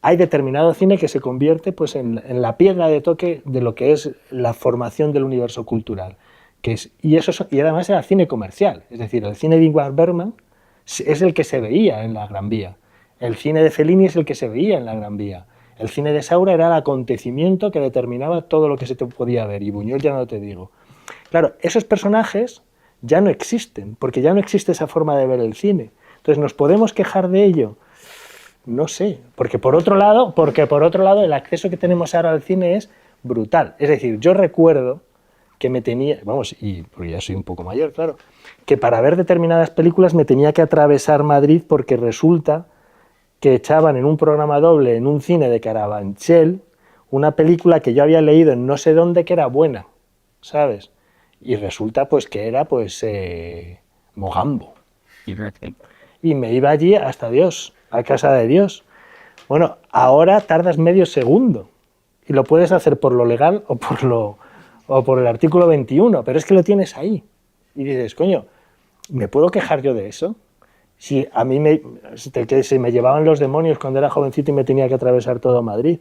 hay determinado cine que se convierte pues, en la piedra de toque de lo que es la formación del universo cultural. Y además era cine comercial, es decir, el cine de Ingmar Bergman es el que se veía en la Gran Vía, el cine de Fellini es el que se veía en la Gran Vía, el cine de Saura era el acontecimiento que determinaba todo lo que se te podía ver, y Buñuel ya no te digo. Claro, esos personajes ya no existen, porque ya no existe esa forma de ver el cine. Entonces, ¿nos podemos quejar de ello? No sé, porque por otro lado el acceso que tenemos ahora al cine es brutal. Es decir, yo recuerdo que me tenía, porque ya soy un poco mayor, claro, que para ver determinadas películas me tenía que atravesar Madrid porque resulta que echaban en un programa doble en un cine de Carabanchel una película que yo había leído en no sé dónde que era buena, ¿sabes? Y resulta pues que era Mogambo. Y me iba allí hasta Dios, a casa de Dios. Bueno, ahora tardas medio segundo y lo puedes hacer por lo legal o por el artículo 21, pero es que lo tienes ahí. Y dices, coño, ¿me puedo quejar yo de eso? Si a mí se me llevaban los demonios cuando era jovencito y me tenía que atravesar todo Madrid.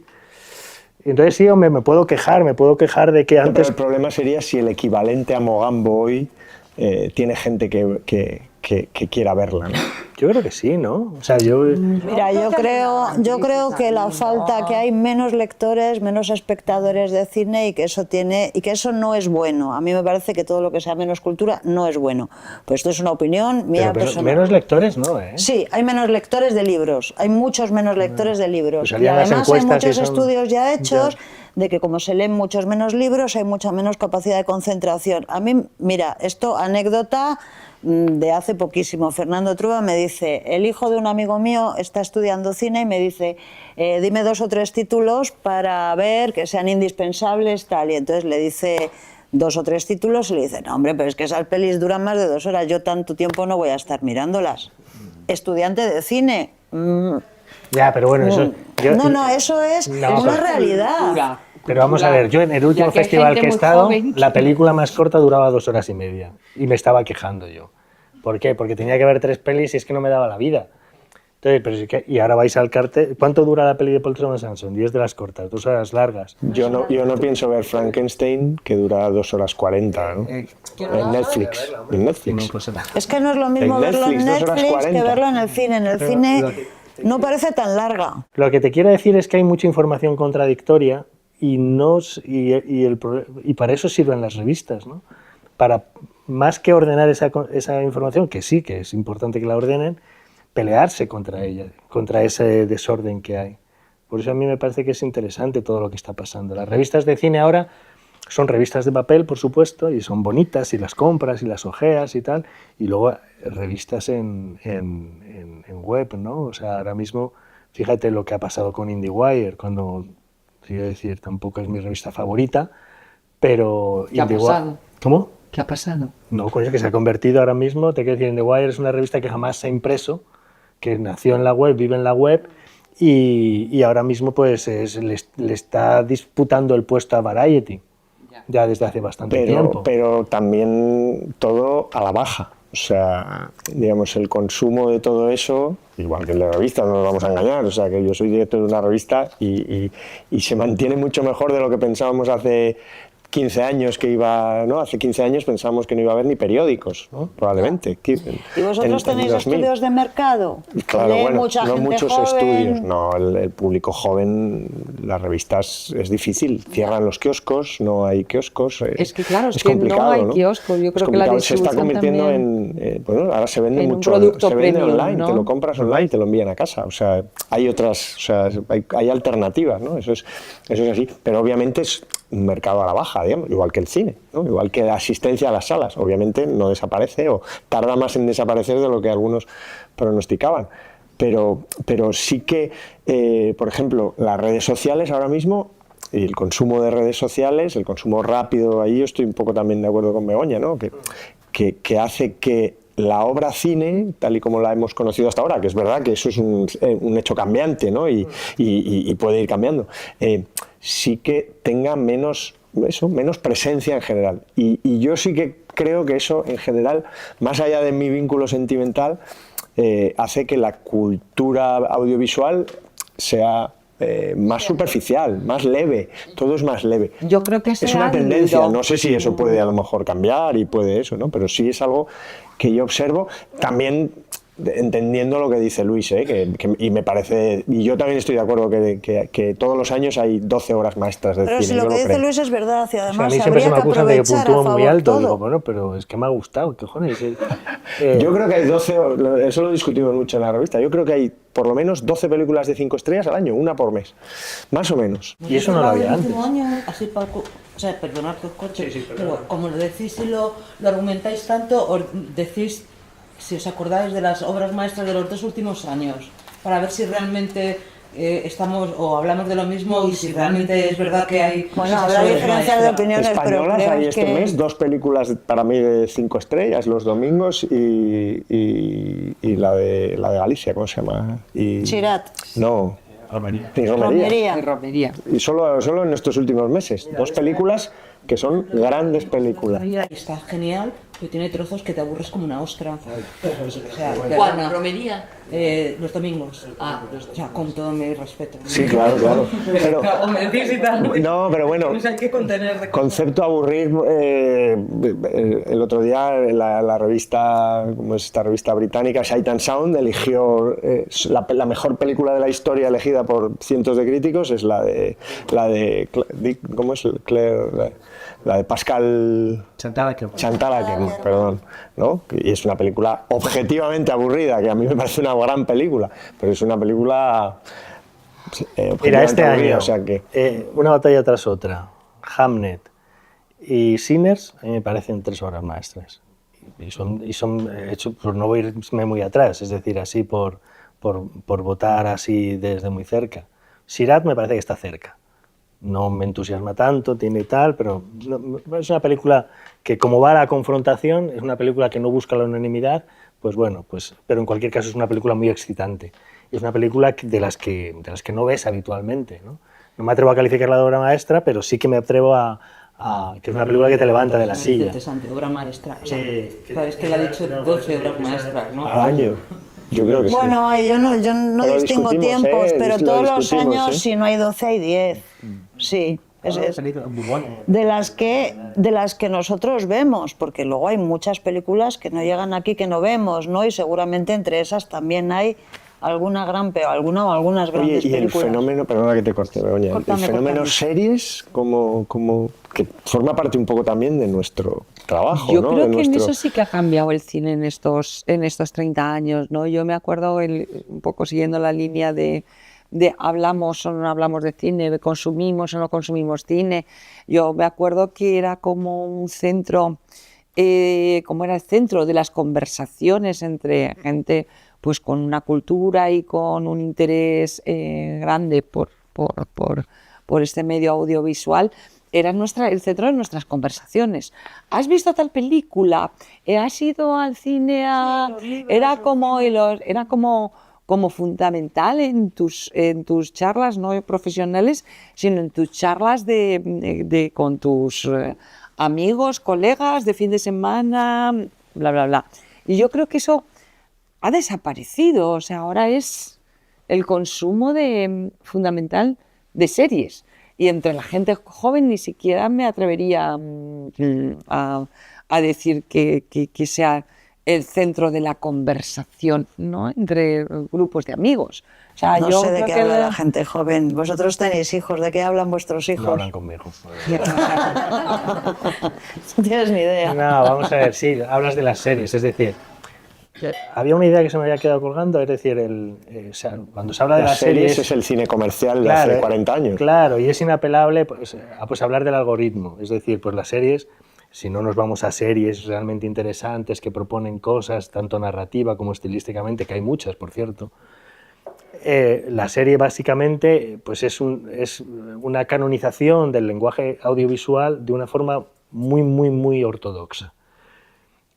Entonces sí, hombre, me puedo quejar de que antes... Pero el problema sería si el equivalente a Mogambo hoy tiene gente que quiera verla, ¿no? Yo creo que sí, ¿no? O sea, Mira, yo creo que la falta, que hay menos lectores, menos espectadores de cine y que eso no es bueno. A mí me parece que todo lo que sea menos cultura no es bueno. Pues esto es una opinión mía personal. Menos lectores, ¿no? Sí, hay menos lectores de libros, hay muchos menos lectores de libros. Pues y además hay muchos estudios ya hechos de que como se leen muchos menos libros, hay mucha menos capacidad de concentración. A mí, mira, esto, anécdota de hace poquísimo, Fernando Trueba me dice, el hijo de un amigo mío está estudiando cine y me dice, dime 2 o 3 títulos para ver que sean indispensables, tal, y entonces le dice 2 o 3 títulos y le dice, no hombre, pero es que esas pelis duran más de 2 horas, yo tanto tiempo no voy a estar mirándolas. Estudiante de cine. Ya, pero bueno, eso... eso es una realidad. Pero vamos a ver, yo en el último festival que he estado, la película más corta duraba 2 horas y media y me estaba quejando yo. ¿Por qué? Porque tenía que ver 3 pelis y es que no me daba la vida. Entonces, pero sí que, y ahora vais al cartel. ¿Cuánto dura la peli de Paul Thomas Anderson? 10 de las cortas, 2 horas largas. Yo no pienso ver Frankenstein, que dura 2 horas 40, ¿no? En Netflix. En Netflix. Es que no es lo mismo verlo en Netflix que verlo en el cine. En el cine no parece tan larga. Lo que te quiero decir es que hay mucha información contradictoria y para eso sirven las revistas, ¿no? Para más que ordenar esa información, que sí, que es importante que la ordenen, pelearse contra ella, contra ese desorden que hay. Por eso a mí me parece que es interesante todo lo que está pasando. Las revistas de cine ahora son revistas de papel, por supuesto, y son bonitas, y las compras, y las hojeas y tal, y luego revistas en web, ¿no? O sea, ahora mismo, fíjate lo que ha pasado con IndieWire, cuando... Quiero decir, tampoco es mi revista favorita, pero... ¿Qué ha pasado? ¿Cómo? ¿Qué ha pasado? No, coño, que se ha convertido ahora mismo, te quiero decir, IndieWire es una revista que jamás se ha impreso, que nació en la web, vive en la web, y ahora mismo pues le está disputando el puesto a Variety, ya desde hace bastante tiempo. Pero también todo a la baja. O sea, digamos, el consumo de todo eso, igual que el de la revista, no nos vamos a engañar, o sea, que yo soy director de una revista y se mantiene mucho mejor de lo que pensábamos hace 15 años que iba, ¿no? Hace 15 años pensábamos que no iba a haber ni periódicos, ¿no? Probablemente. ¿Y vosotros tenéis estudios de mercado? Claro, bueno, no muchos joven. estudios, no, el público joven, las revistas es difícil, cierran los kioscos, no hay kioscos, es que claro, es que no hay kioscos, yo creo que la distribución se está convirtiendo también bueno, ahora se vende mucho, se vende online, ¿no? Te lo compras online, te lo envían a casa, o sea, hay otras, o sea, hay alternativas, ¿no? Eso es así, pero obviamente es un mercado a la baja, digamos, igual que el cine, ¿no? Igual que la asistencia a las salas, obviamente no desaparece o tarda más en desaparecer de lo que algunos pronosticaban, pero sí que, por ejemplo, las redes sociales ahora mismo, y el consumo de redes sociales, el consumo rápido, ahí yo estoy un poco también de acuerdo con Begoña, ¿no? Que hace que la obra cine, tal y como la hemos conocido hasta ahora, que es verdad que eso es un hecho cambiante, ¿no? y puede ir cambiando, sí que tenga menos presencia en general. Y yo sí que creo que eso, en general, más allá de mi vínculo sentimental, hace que la cultura audiovisual sea más superficial, más leve, todo es más leve. Yo creo que es una tendencia, no sé si eso puede a lo mejor cambiar y puede eso, ¿no? Pero sí es algo que yo observo, también entendiendo lo que dice Luis, y me parece, y yo también estoy de acuerdo que todos los años hay 12 horas maestras de cine. Pero si lo que dice Luis es verdad, y además a mí siempre se me acusan de que puntúo muy alto, digo, bueno, pero es que me ha gustado, ¿qué cojones? Yo creo que hay 12, eso lo discutimos mucho en la revista, yo creo que hay por lo menos 12 películas de 5 estrellas al año, una por mes, más o menos. Y eso no lo había antes. Año, así para, o sea, perdonad que os corte, pero como lo decís y lo argumentáis tanto, os decís, si os acordáis de las obras maestras de los 2 últimos años, para ver si realmente estamos o hablamos de lo mismo y si realmente es verdad que hay... Bueno, habrá diferencias de opiniones, españolas, pero hay este mes 2 películas para mí de 5 estrellas los domingos y la de Galicia, ¿cómo se llama? Chirat. No. Romería. Y solo en estos últimos meses, 2 películas que son grandes películas. Está genial, Pero tiene trozos que te aburres como una ostra. O sea, ¿Cuándo? ¿Romería? Los domingos. O sea, con todo mi respeto. Sí, claro, claro. Pero, O me decís y tal. no, pero bueno, O sea, hay que contener de concepto aburrir, el otro día la revista, como es esta revista británica, Sight and Sound, eligió la mejor película de la historia elegida por cientos de críticos, es la de ¿cómo es? La de Pascal Chantal Akerman, perdón, ¿no? Y es una película objetivamente aburrida, que a mí me parece una gran película, pero es una película Mira, este año, o sea que... una batalla tras otra, Hamnet y Sinners, a mí me parecen 3 obras maestras. Y son hechos, por no irme muy atrás, es decir, así por votar así desde muy cerca. Sirat me parece que está cerca. No me entusiasma tanto, tiene tal, pero es una película que, como va a la confrontación, es una película que no busca la unanimidad, pues bueno, pero en cualquier caso es una película muy excitante. Es una película de las que no ves habitualmente, ¿no? No me atrevo a calificarla de obra maestra, pero sí que me atrevo a que es una película que te levanta de la silla. Interesante, obra maestra. O sea, sabes que le ha dicho 12 obras maestras, ¿no? Al año. Yo creo que sí. Bueno, yo no Pero distingo discutimos, tiempos, pero lo todos los discutimos, años, si no hay 12, hay 10. Sí. De las que nosotros vemos, porque luego hay muchas películas que no llegan aquí, que no vemos, ¿no? Y seguramente entre esas también hay algunas Oye, grandes y el películas. fenómeno, perdona que te corte, Begoña, Córtame, el fenómeno córtame. series, como que forma parte un poco también de nuestro trabajo, Yo ¿no? creo De que en nuestro... eso sí que ha cambiado el cine en estos 30 años, ¿no? Yo me acuerdo, un poco siguiendo la línea de hablamos o no hablamos de cine, de consumimos o no consumimos cine. Yo me acuerdo que era como un centro, como era el centro de las conversaciones entre gente pues con una cultura y con un interés grande por este medio audiovisual. Era el centro de nuestras conversaciones. ¿Has visto tal película? ¿Has ido al cine a...? Era como fundamental en tus charlas, no profesionales, sino en tus charlas con tus amigos, colegas de fin de semana, bla, bla, bla. Y yo creo que eso ha desaparecido. O sea, ahora es el consumo fundamental de series. Y entre la gente joven ni siquiera me atrevería a decir que sea el centro de la conversación, ¿no? Entre grupos de amigos. O sea, No yo sé de creo qué que habla la gente joven. Vosotros tenéis hijos, ¿de qué hablan vuestros hijos? No hablan conmigo. No tienes ni idea. No, vamos a ver, sí, hablas de las series, es decir, había una idea que se me había quedado colgando, es decir, o sea, cuando se habla de Las las series es el cine comercial de claro, hace 40 años. Claro, y es inapelable pues hablar del algoritmo, es decir, pues las series, si no nos vamos a series realmente interesantes que proponen cosas, tanto narrativa como estilísticamente, que hay muchas, por cierto, la serie básicamente pues es una canonización del lenguaje audiovisual de una forma muy ortodoxa.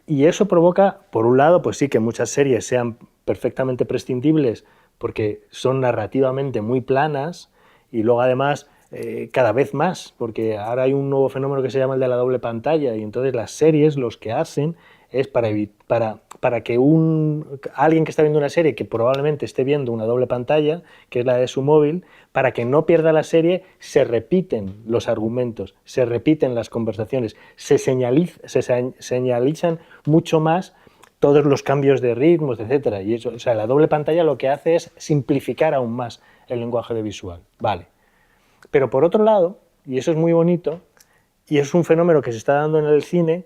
Y eso provoca, por un lado, pues sí, que muchas series sean perfectamente prescindibles porque son narrativamente muy planas y luego además cada vez más, porque ahora hay un nuevo fenómeno que se llama el de la doble pantalla y entonces las series los que hacen es para que alguien que está viendo una serie que probablemente esté viendo una doble pantalla, que es la de su móvil, para que no pierda la serie, se repiten los argumentos, se repiten las conversaciones, se señalizan mucho más todos los cambios de ritmos, etc. Y eso, o sea, la doble pantalla lo que hace es simplificar aún más el lenguaje de visual. Vale. Pero por otro lado, y eso es muy bonito, y es un fenómeno que se está dando en el cine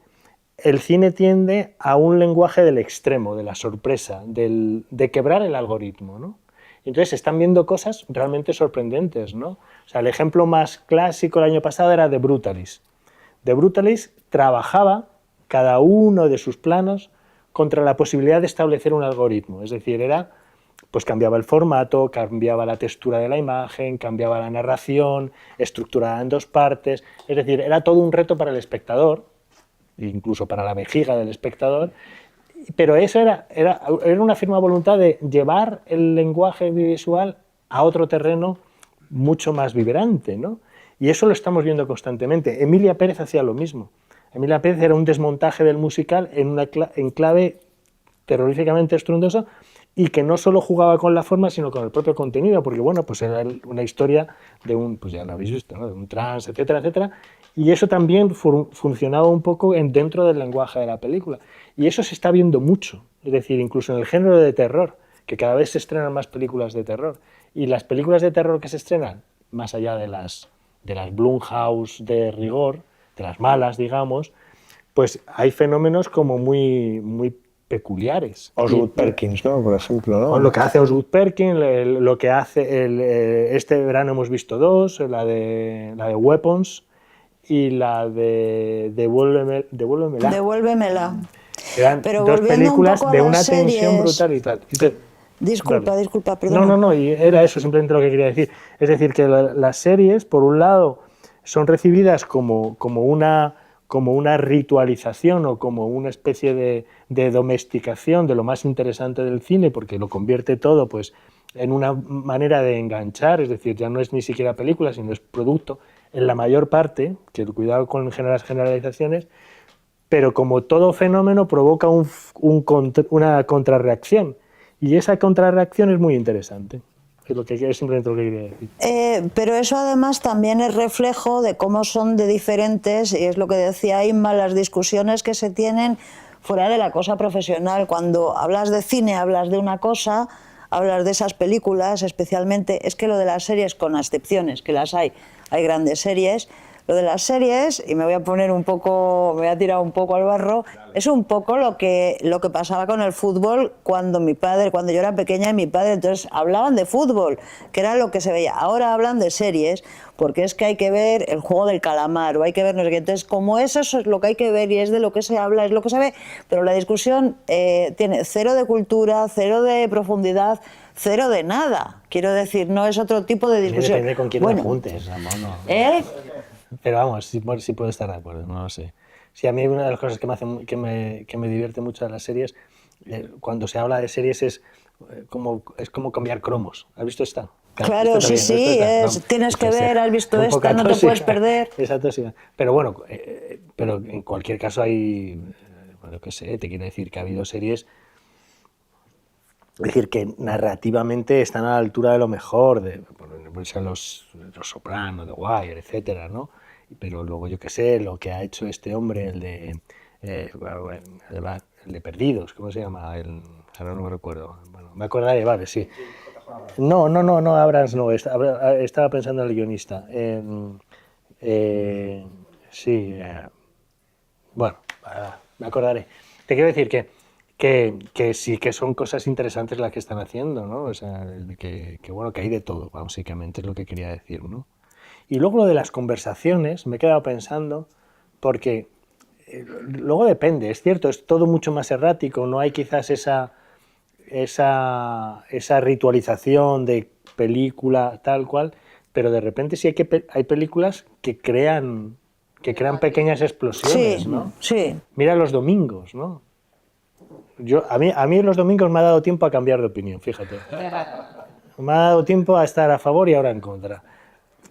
tiende a un lenguaje del extremo, de la sorpresa, de quebrar el algoritmo, ¿no? Entonces se están viendo cosas realmente sorprendentes, ¿no? O sea, el ejemplo más clásico el año pasado era The Brutalist. The Brutalist trabajaba cada uno de sus planos contra la posibilidad de establecer un algoritmo, es decir, pues cambiaba el formato, cambiaba la textura de la imagen, cambiaba la narración, estructurada en 2 partes, es decir, era todo un reto para el espectador, incluso para la vejiga del espectador, pero eso era una firme voluntad de llevar el lenguaje visual a otro terreno mucho más vibrante, ¿no? Y eso lo estamos viendo constantemente. Emilia Pérez hacía lo mismo. Emilia Pérez era un desmontaje del musical en clave terroríficamente estruendosa y que no solo jugaba con la forma, sino con el propio contenido, porque bueno, pues era una historia de un, pues ya lo habéis visto, ¿no? De un trans, etcétera, etcétera, y eso también funcionaba un poco dentro del lenguaje de la película. Y eso se está viendo mucho, es decir, incluso en el género de terror, que cada vez se estrenan más películas de terror. Y las películas de terror que se estrenan, más allá de las Blumhouse de rigor, de las malas, digamos, pues hay fenómenos como muy peculiares. Osgood Perkins, ¿no? Por ejemplo, ¿no? O lo que hace Osgood Perkins, lo que hace este verano hemos visto dos, la de Weapons y la de Devuélvemela. Devuélvemela. Eran Pero dos volviendo un películas poco a de las una tensión series- brutal y tal. Disculpa, perdona. No, y era eso simplemente lo que quería decir. Es decir, que las series, por un lado, son recibidas como una ritualización o como una especie de domesticación de lo más interesante del cine, porque lo convierte todo pues, en una manera de enganchar, es decir, ya no es ni siquiera película, sino es producto, en la mayor parte, que cuidado con las generalizaciones, pero como todo fenómeno provoca una contrarreacción. Y esa contrarreacción es muy interesante. Es simplemente lo que quería decir. Pero eso además también es reflejo de cómo son de diferentes, y es lo que decía Inma, las discusiones que se tienen fuera de la cosa profesional. Cuando hablas de cine, hablas de una cosa, hablas de esas películas, especialmente, es que lo de las series, con excepciones, que las hay grandes series. Lo de las series, y me voy a tirar un poco al barro, es un poco lo que pasaba con el fútbol cuando yo era pequeña y mi padre, entonces hablaban de fútbol, que era lo que se veía. Ahora hablan de series, porque es que hay que ver el juego del calamar, o hay que ver no sé qué. Entonces, como eso es lo que hay que ver y es de lo que se habla, es lo que se ve, pero la discusión tiene cero de cultura, cero de profundidad, cero de nada. Quiero decir, no es otro tipo de discusión. Depende con quién te apuntes, Ramón. No. Pero vamos, sí puedo estar de acuerdo, no lo sé. Sí, a mí una de las cosas que me divierte mucho de las series, cuando se habla de series, es como cambiar cromos. ¿Has visto esta? Claro, sí, tienes que ver, has visto esta, no te puedes perder. Exacto, sí. Pero bueno, pero en cualquier caso hay, bueno, qué sé, te quiero decir que ha habido series, es decir, que narrativamente están a la altura de lo mejor, pues los Soprano, The Wire, etcétera, ¿no? Pero luego yo qué sé, lo que ha hecho este hombre, el de Perdidos, ¿cómo se llama? Ahora no me recuerdo. Bueno, me acordaré, vale, sí. No, Abrams no, estaba pensando en el guionista. Bueno, me acordaré. Te quiero decir que sí que son cosas interesantes las que están haciendo, ¿no? O sea, que hay de todo, básicamente es lo que quería decir, ¿no? Y luego lo de las conversaciones, me he quedado pensando, porque luego depende, es cierto, es todo mucho más errático, no hay quizás esa ritualización de película tal cual, pero de repente sí hay películas que crean pequeñas explosiones, Sí, ¿no? sí. Mira Los Domingos, ¿no? A mí Los Domingos me ha dado tiempo a cambiar de opinión, fíjate. Me ha dado tiempo a estar a favor y ahora en contra.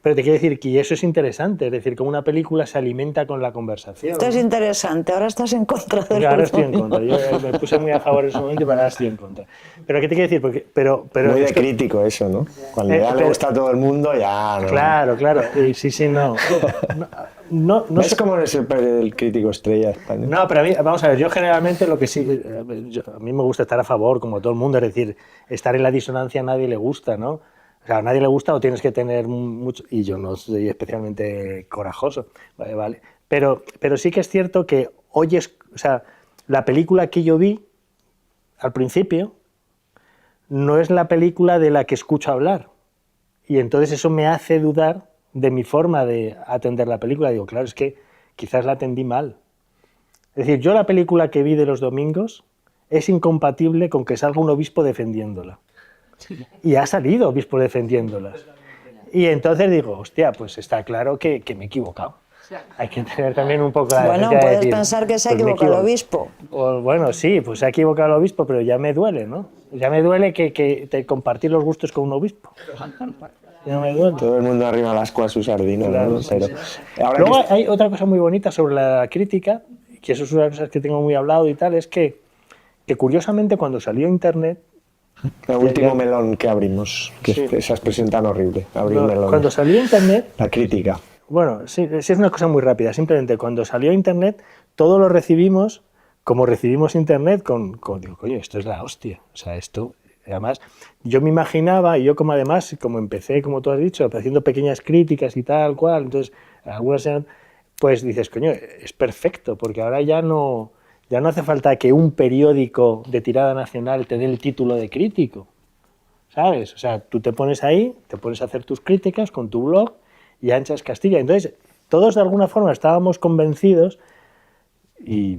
Pero te quiero decir que eso es interesante, es decir, como una película se alimenta con la conversación. Esto es interesante, ahora estás en contra de Ahora estoy en contra, yo me puse muy a favor en su momento y ahora estoy en contra. Pero ¿qué te quiero decir? Pero muy de crítico eso, ¿no? Cuando ya le gusta a todo el mundo, ya no. Claro, sí, no. No es como el crítico estrella español. No, pero vamos a ver, yo generalmente lo que sí, a mí me gusta estar a favor, como todo el mundo, es decir, estar en la disonancia a nadie le gusta, ¿no? O sea, a nadie le gusta o tienes que tener mucho, y yo no soy especialmente corajoso, ¿vale? Pero sí que es cierto que oyes, o sea, la película que yo vi al principio no es la película de la que escucho hablar, y entonces eso me hace dudar de mi forma de atender la película. Digo, claro, es que quizás la atendí mal. Es decir, yo la película que vi de Los Domingos es incompatible con que salga un obispo defendiéndola. Y ha salido obispo defendiéndolas. Y entonces digo, hostia, pues está claro que me he equivocado. Hay que tener también un poco la Bueno, decencia de puedes decir, pensar que se ha pues equivocado el obispo. O, bueno, sí, pues se ha equivocado el obispo, pero ya me duele, ¿no? Ya me duele que compartir los gustos con un obispo. ya me duele. Todo el mundo arriba las cuas sus sardinas, Claro, ¿no? sí, Pero sí. ahora Luego que- hay otra cosa muy bonita sobre la crítica, que eso es una de las cosas que tengo muy hablado y tal, es que curiosamente cuando salió Internet, el último ya- melón que abrimos, que Sí. esa expresión tan horrible, abrir no, melón. cuando salió Internet, La crítica. bueno, sí, sí es una cosa muy rápida, simplemente cuando salió Internet, todo lo recibimos como recibimos Internet digo, coño, esto es la hostia, o sea, esto, además, yo me imaginaba, y yo como además, como empecé, como tú has dicho, haciendo pequeñas críticas y tal cual, entonces, algunas eran, pues dices, coño, es perfecto, porque ahora ya no hace falta que un periódico de tirada nacional te dé el título de crítico, ¿sabes? O sea, tú te pones ahí, te pones a hacer tus críticas con tu blog y anchas Castilla. Entonces, todos de alguna forma estábamos convencidos, y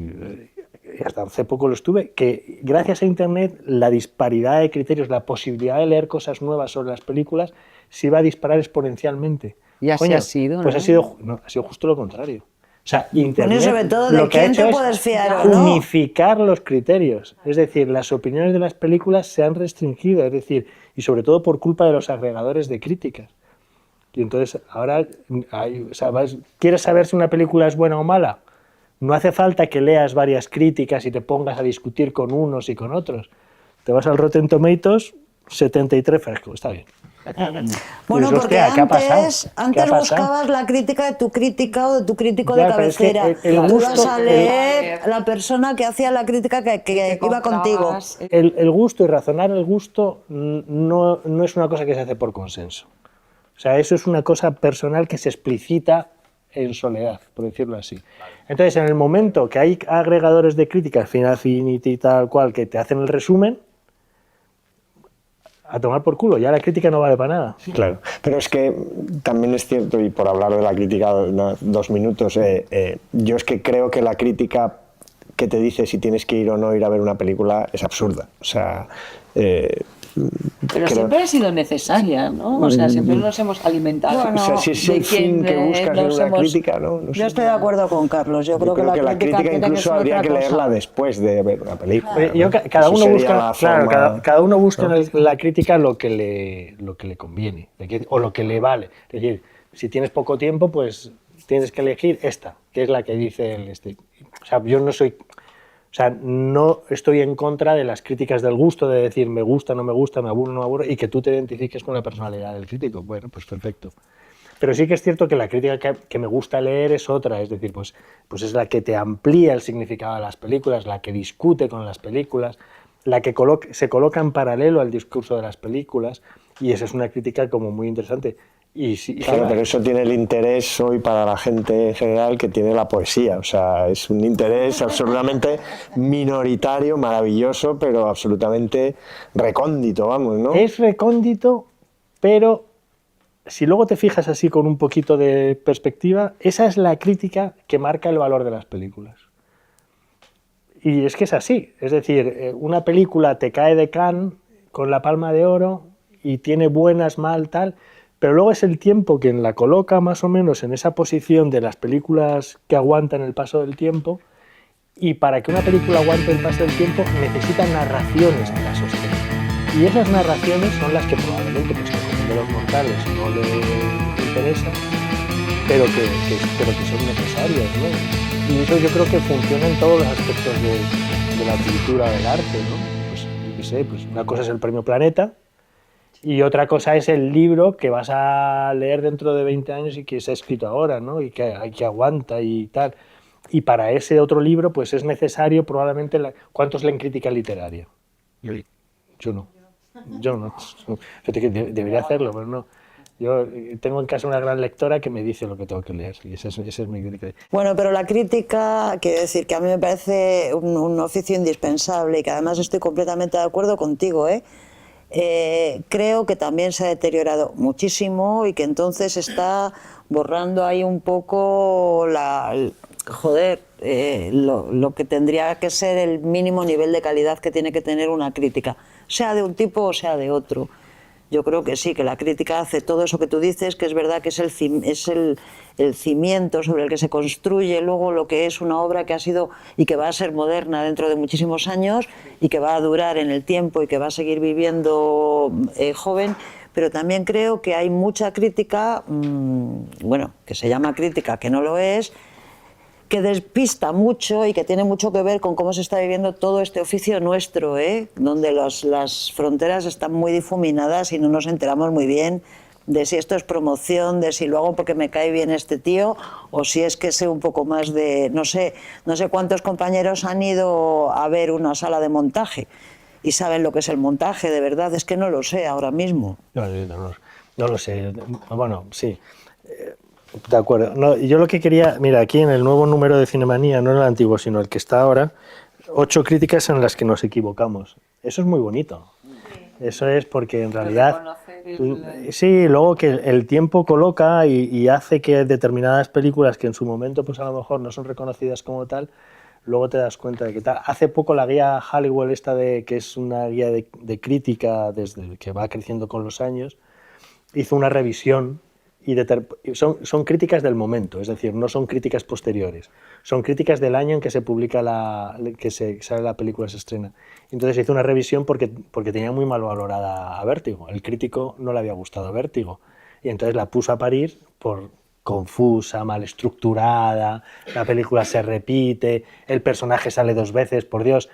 hasta hace poco lo estuve, que gracias a Internet la disparidad de criterios, la posibilidad de leer cosas nuevas sobre las películas se iba a disparar exponencialmente. Y así Coño, ha sido, pues ¿no? ha sido justo lo contrario. O sea, Internet sobre todo, lo ¿de que ha quién hecho te es puedes fiar o no? unificar los criterios. Es decir, las opiniones de las películas se han restringido, es decir, y sobre todo por culpa de los agregadores de críticas. Y entonces ahora, o sea, ¿quieres saber si una película es buena o mala? No hace falta que leas varias críticas y te pongas a discutir con unos y con otros. Te vas al Rotten Tomatoes, 73 fresco, está bien. Bueno, Dices, porque "Hostia, ¿qué ha pasado? antes, ¿Qué ha antes pasado?". buscabas la crítica de tu crítica o de tu crítico Ya, de pero es que cabecera. el Tú gusto- ibas a leer la persona que hacía la crítica que iba contigo. comprabas, El gusto y razonar el gusto no es una cosa que se hace por consenso. O sea, eso es una cosa personal que se explicita en soledad, por decirlo así. Entonces, en el momento que hay agregadores de críticas, Final Affinity y tal cual, que te hacen el resumen, a tomar por culo, ya la crítica no vale para nada. Claro, pero es que también es cierto, y por hablar de la crítica 2 minutos, yo es que creo que la crítica que te dice si tienes que ir o no ir a ver una película es absurda. O sea, Pero creo- siempre ha sido necesaria, ¿no? O sea, siempre nos hemos alimentado. Bueno, o sea, si es de el fin quien, que buscas en nos una hemos- crítica, ¿no? No sé. Yo estoy de acuerdo con Carlos. Yo creo que la crítica tiene que incluso ser habría otra que cosa. leerla después de ver una película. Oye, ¿no? cada Eso uno sería busca, la claro, forma- cada uno busca en la crítica lo que le conviene o lo que le vale. Es decir, si tienes poco tiempo, pues tienes que elegir esta, que es la que dice el este. O sea, yo no soy, o sea, no estoy en contra de las críticas del gusto, de decir me gusta, no me gusta, me aburro, no me aburro, y que tú te identifiques con la personalidad del crítico. Bueno, pues perfecto. Pero sí que es cierto que la crítica que me gusta leer es otra, es decir, pues es la que te amplía el significado de las películas, la que discute con las películas, la que se coloca en paralelo al discurso de las películas, y esa es una crítica como muy interesante. Y Claro, pero eso tiene el interés hoy para la gente en general que tiene la poesía. O sea, es un interés absolutamente minoritario, maravilloso, pero absolutamente recóndito, vamos, ¿no? es recóndito, pero si luego te fijas así con un poquito de perspectiva, esa es la crítica que marca el valor de las películas. Y es que es así, es decir, una película te cae de Cannes con la Palma de Oro y tiene buenas, mal, tal, pero luego es el tiempo quien la coloca más o menos en esa posición de las películas que aguantan el paso del tiempo, y para que una película aguante el paso del tiempo necesita narraciones que la sostengan. Y esas narraciones son las que probablemente pues, al común de los mortales no le interesan, pero que son necesarias, ¿no? Y eso yo creo que funciona en todos los aspectos de la cultura, del arte, ¿no? Pues, yo qué sé, pues una cosa es el Premio Planeta y otra cosa es el libro que vas a leer dentro de 20 años y que se ha escrito ahora, ¿no? Y que aguanta y tal. Y para ese otro libro pues es necesario probablemente... ¿Cuántos leen crítica literaria? Yo no. Fíjate que debería hacerlo, pero no. Yo tengo en casa una gran lectora que me dice lo que tengo que leer, y esa es mi crítica. Bueno, pero la crítica, quiero decir que a mí me parece un oficio indispensable y que además estoy completamente de acuerdo contigo, ¿eh? Creo que también se ha deteriorado muchísimo y que entonces está borrando ahí un poco lo que tendría que ser el mínimo nivel de calidad que tiene que tener una crítica, sea de un tipo o sea de otro. Yo creo que sí, que la crítica hace todo eso que tú dices, que es verdad que es el cimiento sobre el que se construye luego lo que es una obra que ha sido y que va a ser moderna dentro de muchísimos años y que va a durar en el tiempo y que va a seguir viviendo joven, pero también creo que hay mucha crítica, bueno, que se llama crítica, que no lo es, que despista mucho y que tiene mucho que ver con cómo se está viviendo todo este oficio nuestro, donde las fronteras están muy difuminadas y no nos enteramos muy bien de si esto es promoción, de si lo hago porque me cae bien este tío, o si es que sé un poco más de... No sé cuántos compañeros han ido a ver una sala de montaje y saben lo que es el montaje, de verdad, es que no lo sé ahora mismo. No lo sé, bueno, sí. De acuerdo. No, yo lo que quería, mira, aquí en el nuevo número de Cinemanía, no en el antiguo, sino el que está ahora, 8 críticas en las que nos equivocamos. Eso es muy bonito. Sí. Eso es porque en realidad... Sí, luego que el tiempo coloca y hace que determinadas películas que en su momento pues a lo mejor no son reconocidas como tal, luego te das cuenta de que tal. Hace poco la guía Halliwell esta que es una guía de crítica desde que va creciendo con los años, hizo una revisión y son críticas del momento, es decir, no son críticas posteriores, son críticas del año en que se publica que sale la película, se estrena. Entonces hizo una revisión porque tenía muy mal valorada a Vértigo, el crítico no le había gustado Vértigo, y entonces la puso a parir por confusa, mal estructurada, la película se repite, el personaje sale 2 veces, por Dios.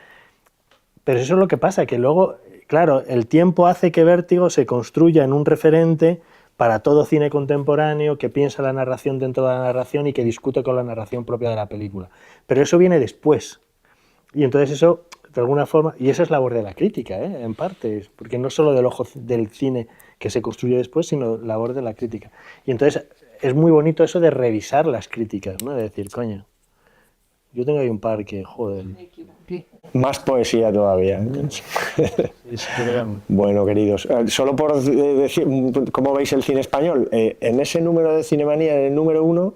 Pero eso es lo que pasa, que luego, claro, el tiempo hace que Vértigo se construya en un referente para todo cine contemporáneo, que piensa la narración dentro de la narración y que discute con la narración propia de la película. Pero eso viene después. Y entonces eso, de alguna forma, y esa es labor de la crítica, en parte, porque no solo del ojo del cine que se construye después, sino labor de la crítica. Y entonces es muy bonito eso de revisar las críticas, ¿no? De decir, coño, yo tengo ahí un par que, joder... Más poesía todavía. Bueno, queridos, solo por decir cómo veis el cine español, en ese número de Cinemanía, en el número 1,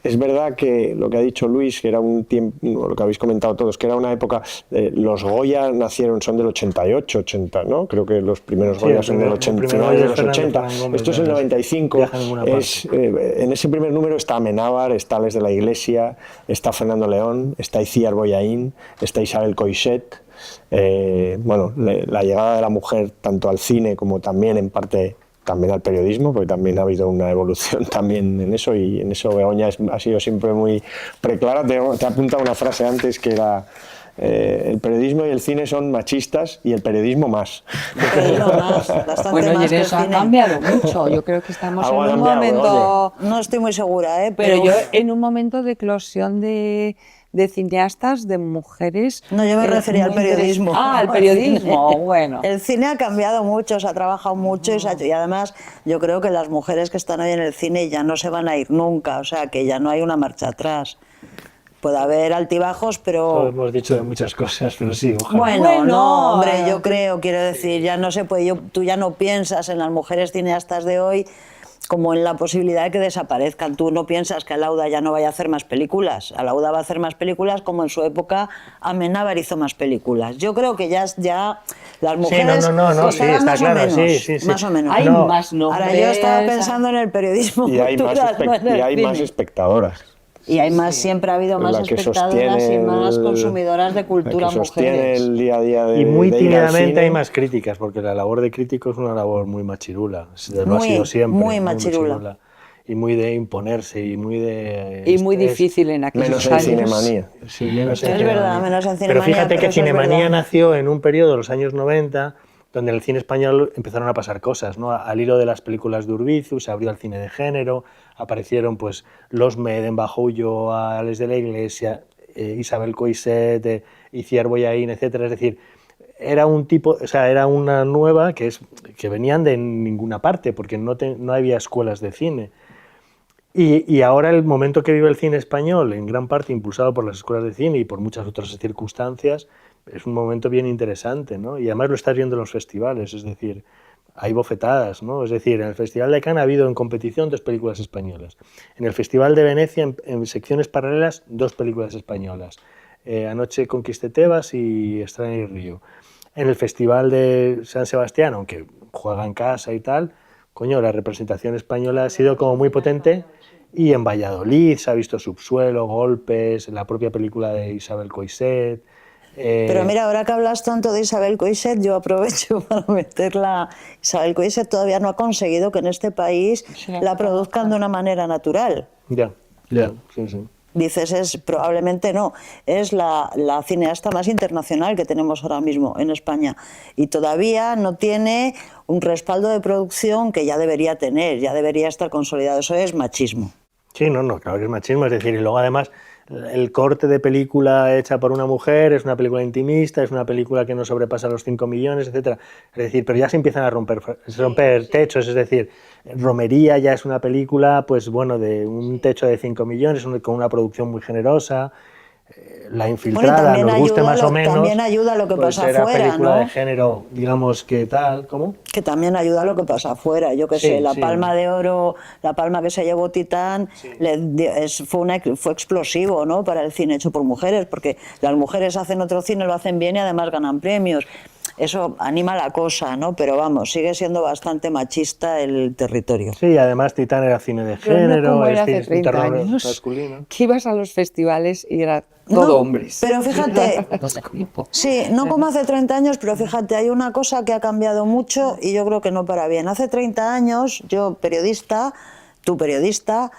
es verdad que lo que ha dicho Luis, que era un tiempo, lo que habéis comentado todos, que era una época, los Goya son del 88, 80, ¿no? Creo que los primeros Goya son del 89, de los 80. Esto es el 95. En ese primer número está Amenábar, está Les de la Iglesia, está Fernando León, está Itziar Boyaín, está Isabel Coixet. Bueno, la llegada de la mujer tanto al cine como también en parte también al periodismo, porque también ha habido una evolución también en eso, y en eso Begoña ha sido siempre muy preclara. Te he apuntado una frase antes que era el periodismo y el cine son machistas y el periodismo más. Bueno, y eso ha cambiado mucho. Yo creo que estamos en un momento... No estoy muy segura, pero yo en un momento de eclosión de cineastas, de mujeres... No, yo me refería al periodismo. Ah, al periodismo, bueno. El cine ha cambiado mucho, se ha trabajado mucho y además yo creo que las mujeres que están hoy en el cine ya no se van a ir nunca, o sea, que ya no hay una marcha atrás. Puede haber altibajos, pero... Todos hemos dicho de muchas cosas, pero sí, ojalá. Bueno, no, hombre, yo creo, quiero decir, ya no se puede, tú ya no piensas en las mujeres cineastas de hoy como en la posibilidad de que desaparezcan. Tú no piensas que Alauda ya no vaya a hacer más películas. Alauda va a hacer más películas como en su época Amenábar hizo más películas. Yo creo que ya las mujeres... Sí, no, sí, está más claro, o menos, sí. más o menos. Hay más nombres. Ahora yo estaba pensando en el periodismo y hay más espectadoras. Y hay más, siempre ha habido más espectadoras y más consumidoras de cultura mujeres. El día a día de, y muy de tímidamente hay más críticas, porque la labor de crítico es una labor muy machirula. Lo ha sido siempre. Muy machirula. Y muy de imponerse y muy de... Y muy difícil en aquellos años. Menos en Cinemanía. Sí, menos en Es Cinemanía. verdad, menos en Cinemanía. Pero fíjate que Cinemanía nació en un periodo de los años 90, donde en el cine español empezaron a pasar cosas, ¿no? Al hilo de las películas de Urbizu, se abrió el cine de género, aparecieron pues Los Med, Bajo Ulloa, Les de la Iglesia, Isabel Coixet, Itziar Boyaín, etcétera. Es decir, era un tipo, o sea, era una nueva que venían de ninguna parte, porque no había escuelas de cine. Y ahora el momento que vive el cine español, en gran parte impulsado por las escuelas de cine y por muchas otras circunstancias, es un momento bien interesante, ¿no? Y además lo estás viendo en los festivales, es decir, hay bofetadas, ¿no? Es decir, en el Festival de Cannes ha habido en competición 2 películas españolas. En el Festival de Venecia, en secciones paralelas, 2 películas españolas. Anoche Conquisté Tebas y Estrella y Río. En el Festival de San Sebastián, aunque juega en casa y tal, coño, la representación española ha sido como muy potente. Y en Valladolid se ha visto Subsuelo, Golpes, la propia película de Isabel Coixet. Pero mira, ahora que hablas tanto de Isabel Coixet, yo aprovecho para meterla. Isabel Coixet todavía no ha conseguido que en este país la produzcan de una manera natural. Ya, sí, sí. Dices, probablemente no, es la cineasta más internacional que tenemos ahora mismo en España y todavía no tiene un respaldo de producción que ya debería tener, ya debería estar consolidado. Eso es machismo. Sí, no, claro que es machismo, es decir, y luego además el corte de película hecha por una mujer es una película intimista, es una película que no sobrepasa los 5 millones, etcétera. Es decir, pero ya se empiezan a romper techos, es decir, Romería ya es una película, pues bueno, de un techo de 5 millones, con una producción muy generosa. La Infiltrada, bueno, nos guste más o menos, también ayuda a lo que pues pasa era afuera, película ¿no? de género, digamos que tal, ¿cómo? Que también ayuda a lo que pasa afuera. Yo qué sé, la Palma de Oro, la palma que se llevó Titán, fue explosivo, ¿no? Para el cine hecho por mujeres, porque las mujeres hacen otro cine, lo hacen bien y además ganan premios. Eso anima la cosa, ¿no? Pero vamos, sigue siendo bastante machista el territorio. Sí, además Titán era cine de Pero no género, como era es hace un 30 terror años, masculino. que ibas a los festivales y era todo No, hombres. Pero fíjate, sí, no como hace 30 años, pero fíjate, hay una cosa que ha cambiado mucho y yo creo que no para bien. Hace 30 años, yo periodista, tú periodista,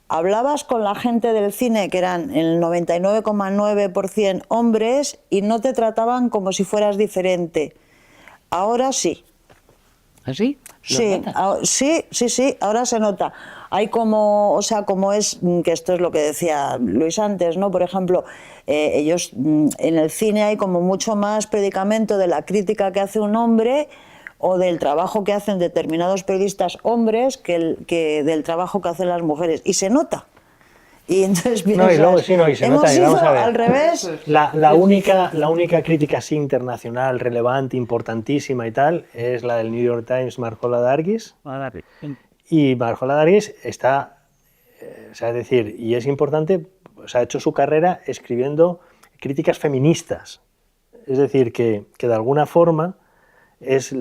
hablabas con la gente del cine, que eran el 99,9% hombres, y no te trataban como si fueras diferente. Ahora sí. ¿Así? Sí, sí, ahora se nota. Hay como, o sea, como es, que esto es lo que decía Luis antes, ¿no? Por ejemplo, ellos, en el cine hay como mucho más predicamento de la crítica que hace un hombre o del trabajo que hacen determinados periodistas hombres que del trabajo que hacen las mujeres. Y se nota. Y entonces piensas, No, y luego sí, no, y se hemos nota, y ido vamos a ver. al revés. La única crítica así internacional, relevante, importantísima y tal, es la del New York Times, Marjola Dargis. Y Marjola Dargis está, o sea, es decir, y es importante, o sea, ha hecho su carrera escribiendo críticas feministas. Es decir, que de alguna forma es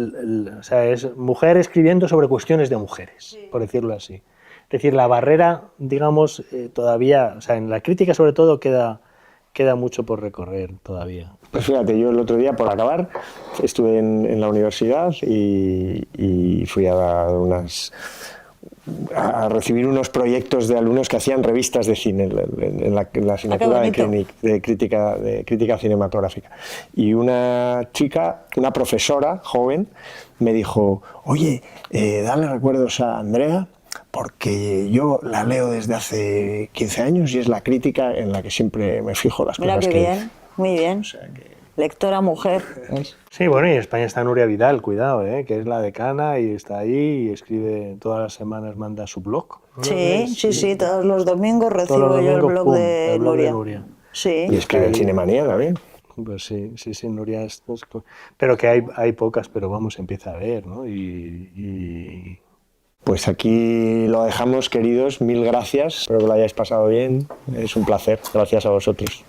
mujer escribiendo sobre cuestiones de mujeres, por decirlo así. Es decir, la barrera, digamos, todavía, o sea, en la crítica sobre todo queda mucho por recorrer todavía. Pues fíjate, yo el otro día, por acabar, estuve en la universidad y fui a recibir unos proyectos de alumnos que hacían revistas de cine en la asignatura de crítica cinematográfica. Y una chica, una profesora joven, me dijo, oye, dale recuerdos a Andrea, porque yo la leo desde hace 15 años y es la crítica en la que siempre me fijo las Mira cosas qué que bien, dice. muy bien. O sea que... Lectora mujer. Sí, bueno, y en España está Nuria Vidal, cuidado, que es la decana y está ahí y escribe todas las semanas, manda su blog. ¿No? Sí, todos los domingos recibo Todos los yo el domingos, blog de el blog Nuria. de Nuria. Sí. Y escribe en Cinemanía también. Pues sí, Nuria es... Pero que hay pocas, pero vamos, empieza a ver, ¿no? Pues aquí lo dejamos, queridos, mil gracias, espero que lo hayáis pasado bien, es un placer, gracias a vosotros.